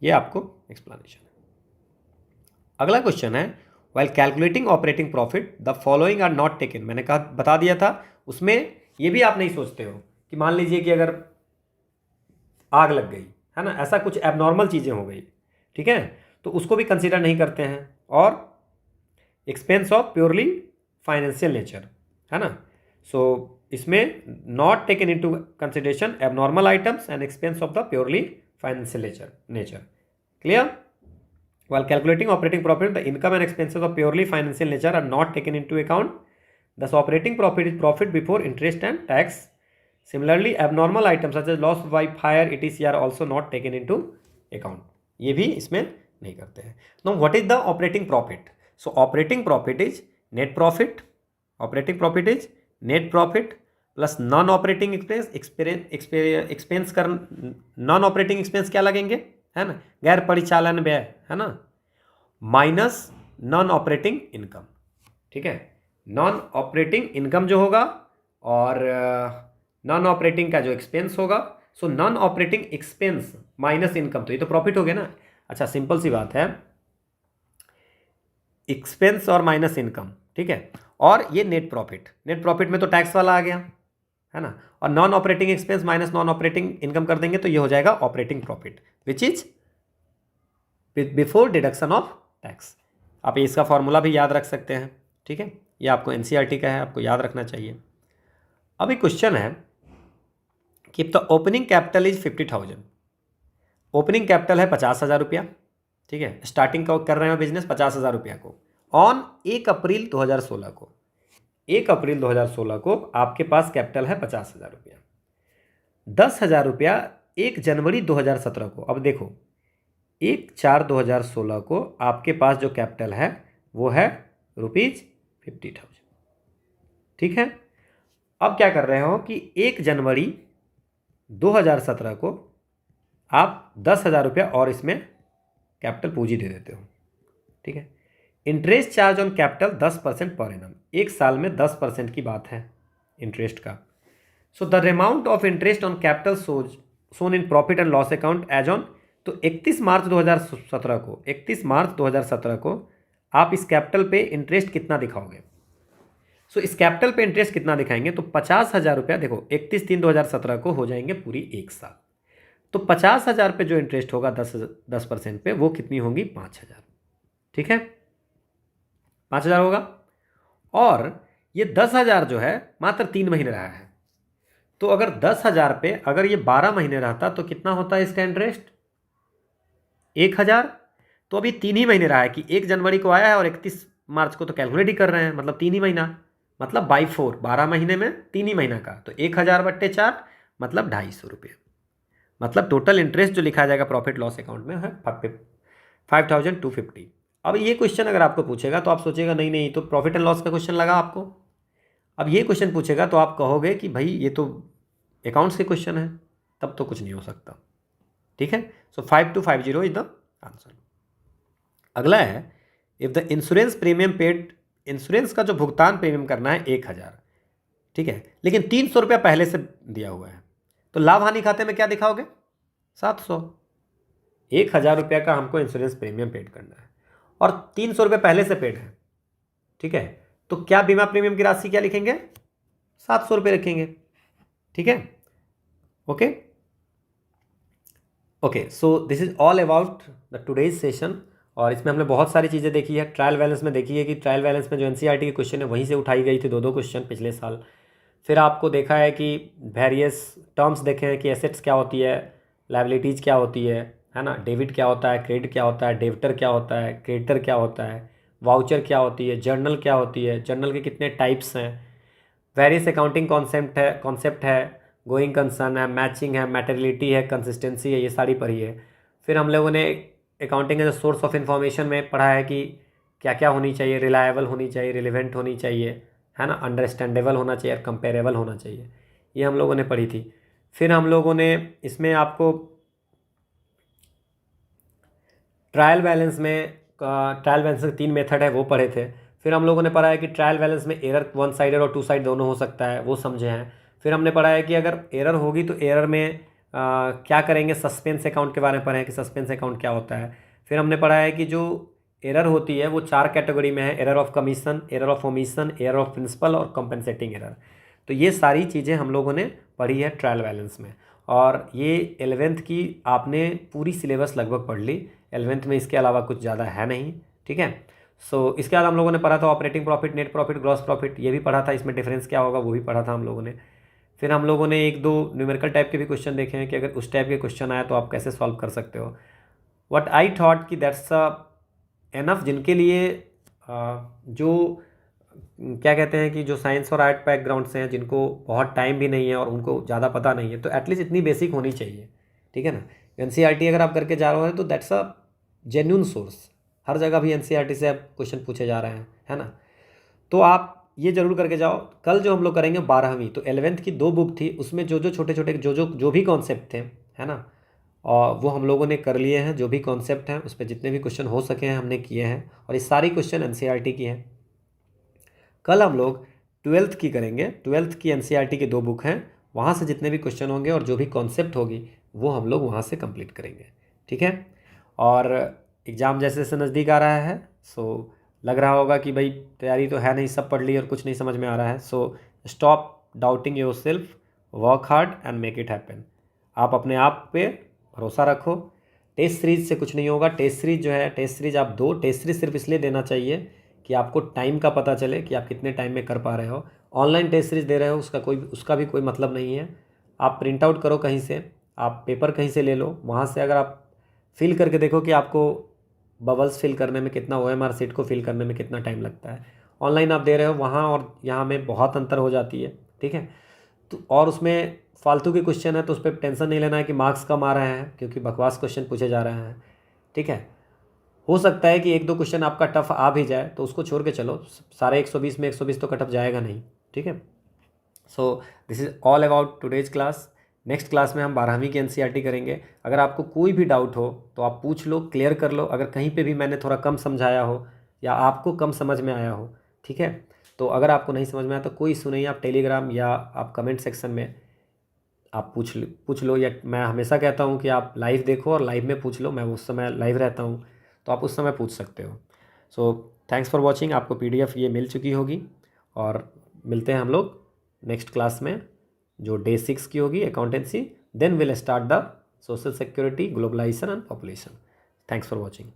S1: ये आपको एक्सप्लेनेशन है। अगला क्वेश्चन है, while calculating operating profit the following are not taken. मैंने कहा बता दिया था, उसमें ये भी आप नहीं सोचते हो कि मान लीजिए कि अगर आग लग गई, है ना, ऐसा कुछ एबनॉर्मल चीज़ें हो गई, ठीक है, तो उसको भी कंसीडर नहीं करते हैं। और expense of purely financial nature, है ना, सो इसमें not taken into consideration abnormal items and expense of the purely financial nature. Clear? While calculating operating profit, the income and expenses of purely financial nature are not taken into account. Thus, operating profit is profit before interest and tax. Similarly, abnormal items such as loss by fire, etc. are also not taken into account. ये भी इसमें नहीं करते हैं। Now, what is the operating profit? So, operating profit is net profit. Operating profit is net profit plus non-operating expense कर non-operating expense क्या लगेंगे, है ना, गैर परिचालन व्यय, है ना, माइनस नॉन ऑपरेटिंग इनकम, ठीक है। नॉन ऑपरेटिंग इनकम जो होगा और नॉन ऑपरेटिंग का जो एक्सपेंस होगा, so non operating expense minus income, तो ये तो प्रॉफिट हो गया ना। अच्छा, सिंपल सी बात है, एक्सपेंस और माइनस इनकम, ठीक है, और ये नेट प्रॉफिट में तो टैक्स वाला आ गया, है ना, और non operating expense minus non operating income कर देंगे तो ये हो जाएगा operating profit, which is before deduction of tax. आप इसका फॉर्मूला भी याद रख सकते हैं, ठीक है, ये आपको एनसीईआरटी का है, आपको याद रखना चाहिए। अब एक क्वेश्चन है कि the opening capital is 50,000, opening capital है 50,000 रुपया, ठीक है, स्टार्टिंग का कर रहे हो बिजनेस 50,000 रुपया को, ऑन 1 अप्रैल 2016 को, 1 अप्रैल 2016 को आपके पास कैपिटल है 50,000 रुपया। 10,000 रुपया 1 जनवरी 2017 को, अब देखो 1/4/2016 को आपके पास जो कैपिटल है वो है ₹50,000, ठीक है। अब क्या कर रहे हो कि 1 जनवरी 2017 को आप 10,000 रुपया और इसमें कैपिटल पूंजी दे देते हो, ठीक है। Interest charge on capital 10% per annum, एक साल में 10% की बात है इंटरेस्ट का। So the amount of interest on capital shown in profit and loss account as on, तो 31 मार्च 2017 को आप इस कैपिटल पे इंटरेस्ट कितना दिखाओगे। सो इस कैपिटल पे इंटरेस्ट कितना दिखाएंगे, तो 50,000 रुपया, देखो 31/3/2017 को हो जाएंगे पूरी एक साल, तो 50,000 पे जो इंटरेस्ट होगा 10% पे, वो कितनी होंगी 5,000, ठीक है, 5,000 होगा। और ये 10,000 जो है मात्र 3 महीने रहा है, तो अगर 10,000 पे अगर ये 12 महीने रहता तो कितना होता है इसका इंटरेस्ट, 1,000। तो अभी 3 ही महीने रहा है कि 1 जनवरी को आया है और 31 मार्च को तो कैलकुलेट ही कर रहे हैं, मतलब 3 ही महीना, मतलब बाई 4, 12 महीने में 3 ही महीना का, तो 1,000/4 मतलब 250 रुपये, मतलब टोटल इंटरेस्ट जो लिखा जाएगा प्रॉफिट लॉस अकाउंट में है 5,250। अब ये क्वेश्चन अगर आपको पूछेगा तो आप सोचेगा नहीं नहीं तो प्रॉफिट एंड लॉस का क्वेश्चन लगा आपको। अब ये क्वेश्चन पूछेगा तो आप कहोगे कि भाई ये तो अकाउंट्स के क्वेश्चन है, तब तो कुछ नहीं हो सकता। ठीक है, सो 5250 इज द आंसर। अगला है, if the insurance premium paid, insurance का जो भुगतान प्रीमियम करना है 1000, ठीक है, लेकिन 300 रुपया पहले से दिया हुआ है, तो लाभ हानि खाते में क्या दिखाओगे? 700। 1000 रुपया का हमको इंश्योरेंस प्रीमियम पेड करना है और 300 रुपये पहले से पेड है, ठीक है, तो क्या बीमा प्रीमियम की राशि क्या लिखेंगे? 700 रुपये लिखेंगे। ठीक है, okay okay, so this is all about the today's session. और इसमें हमने बहुत सारी चीज़ें देखी है। ट्रायल बैलेंस में देखी है कि ट्रायल बैलेंस में जो एनसीईआरटी के क्वेश्चन है वहीं से उठाई गई थी, दो क्वेश्चन पिछले साल। फिर आपको देखा है कि वेरियस टर्म्स देखे हैं कि एसेट्स क्या होती है, लाइबिलिटीज़ क्या होती है ना, डेबिट क्या होता है, क्रेडिट क्या होता है, डेबिटर क्या होता है, क्रेडिटर क्या होता है, वाउचर क्या होती है, जर्नल क्या होती है, जर्नल के कितने टाइप्स हैं, वेरियस अकाउंटिंग कॉन्सेप्ट है, गोइंग कंसर्न है, मैचिंग है, मैटेरियलिटी है, कंसिस्टेंसी है, ये सारी पढ़ी है। फिर हम लोगों ने accounting as a source of information में पढ़ा है कि क्या क्या होनी चाहिए, रिलायबल होनी चाहिए, रिलेवेंट होनी चाहिए, है ना, अंडरस्टैंडेबल होना चाहिए और कंपेरेबल होना चाहिए, ये हम लोगों ने पढ़ी थी। फिर हम लोगों ने इसमें आपको ट्रायल बैलेंस के 3 मेथड है वो पढ़े थे। फिर हम लोगों ने पढ़ा है कि ट्रायल बैलेंस में एरर 1 साइडेड और 2 साइड दोनों हो सकता है, वो समझे हैं। फिर हमने पढ़ा है कि अगर एरर होगी तो एरर में क्या करेंगे, सस्पेंस अकाउंट के बारे में पढ़ा है कि सस्पेंस अकाउंट क्या होता है। फिर हमने पढ़ा है कि जो एरर होती है वो 4 कैटेगरी में है, error of commission, error of omission, error of principle और कंपनसेटिंग एरर। तो ये सारी चीज़ें हम लोगों ने पढ़ी है ट्रायल बैलेंस में। और ये 11th की आपने पूरी सिलेबस लगभग पढ़ ली। 11th में इसके अलावा कुछ ज़्यादा है नहीं, ठीक है। सो इसके बाद हम लोगों ने पढ़ा था operating profit, net profit, gross profit, ये भी पढ़ा था, इसमें डिफरेंस क्या होगा वो भी पढ़ा था हम लोगों ने। फिर हम लोगों ने 1-2 न्यूमेरिकल टाइप के भी क्वेश्चन देखे हैं कि अगर उस टाइप के क्वेश्चन आए तो आप कैसे सॉल्व कर सकते हो। व्हाट आई थॉट कि दैट्स एनफ जिनके लिए जो क्या कहते हैं कि जो साइंस और आर्ट बैकग्राउंड से हैं, जिनको बहुत टाइम भी नहीं है और उनको ज़्यादा पता नहीं है, तो एटलीस्ट इतनी बेसिक होनी चाहिए, ठीक है ना। एनसीईआरटी अगर आप करके जा रहे हो तो दैट्स अ जेन्युइन सोर्स, हर जगह भी एनसीईआरटी से आप क्वेश्चन पूछे जा रहे हैं, है ना। तो आप ये जरूर करके जाओ। कल जो हम लोग करेंगे 12वीं, तो 11th की 2 बुक थी, उसमें जो जो छोटे छोटे जो भी कॉन्सेप्ट थे, है ना, और वो हम लोगों ने कर लिए हैं। जो भी कॉन्सेप्ट हैं उस पर जितने भी क्वेश्चन हो सके हैं हमने किए हैं, और ये सारी क्वेश्चन एनसीईआरटी की हैं। कल हम लोग 12th की करेंगे। 12th की एनसीईआरटी की 2 बुक हैं, वहाँ से जितने भी क्वेश्चन होंगे और जो भी कॉन्सेप्ट होगी वो हम लोग वहाँ से कंप्लीट करेंगे, ठीक है। और एग्ज़ाम जैसे जैसे नज़दीक आ रहा है, सो लग रहा होगा कि भाई तैयारी तो है नहीं, सब पढ़ ली और कुछ नहीं समझ में आ रहा है। So stop doubting your self, work hard and make it happen. आप अपने आप पे भरोसा रखो। टेस्ट सीरीज से कुछ नहीं होगा। टेस्ट सीरीज जो है, टेस्ट सीरीज आप दो। टेस्ट सीरीज सिर्फ इसलिए देना चाहिए कि आपको टाइम का पता चले कि आप कितने टाइम में कर पा रहे हो। ऑनलाइन टेस्ट सीरीज दे रहे हो उसका भी कोई मतलब नहीं है। आप प्रिंट आउट करो कहीं से, आप पेपर कहीं से ले लो, वहाँ से अगर आप फिल करके देखो कि आपको बबल्स फिल करने में कितना, ओएमआर सीट को फिल करने में कितना टाइम लगता है। ऑनलाइन आप दे रहे हो, वहाँ और यहाँ में बहुत अंतर हो जाती है, ठीक है। तो और उसमें फालतू के क्वेश्चन है तो उस पर टेंशन नहीं लेना है कि मार्क्स कम आ रहे हैं, क्योंकि बकवास क्वेश्चन पूछे जा रहे हैं, ठीक है। हो सकता है कि 1-2 क्वेश्चन आपका टफ आ भी जाए, तो उसको छोड़ के चलो। सारे 120 में 120 तो कटअप जाएगा नहीं, ठीक है। So this is all about today's class. Next class में हम 12वीं की एनसीईआरटी करेंगे। अगर आपको कोई भी डाउट हो तो आप पूछ लो, क्लियर कर लो। अगर कहीं पे भी मैंने थोड़ा कम समझाया हो या आपको कम समझ में आया हो, ठीक है, तो अगर आपको नहीं समझ में आया तो कोई इशू नहीं, आप टेलीग्राम या आप कमेंट सेक्शन में आप पूछ लो। या मैं हमेशा कहता हूँ कि आप लाइव देखो और लाइव में पूछ लो, मैं उस समय लाइव रहता हूँ, तो आप उस समय पूछ सकते हो। So thanks for watching. आपको PDF ये मिल चुकी होगी, और मिलते हैं हम लोग नेक्स्ट क्लास में जो Day 6 की होगी, accountancy. Then will start the social security, globalization and population. Thanks for watching.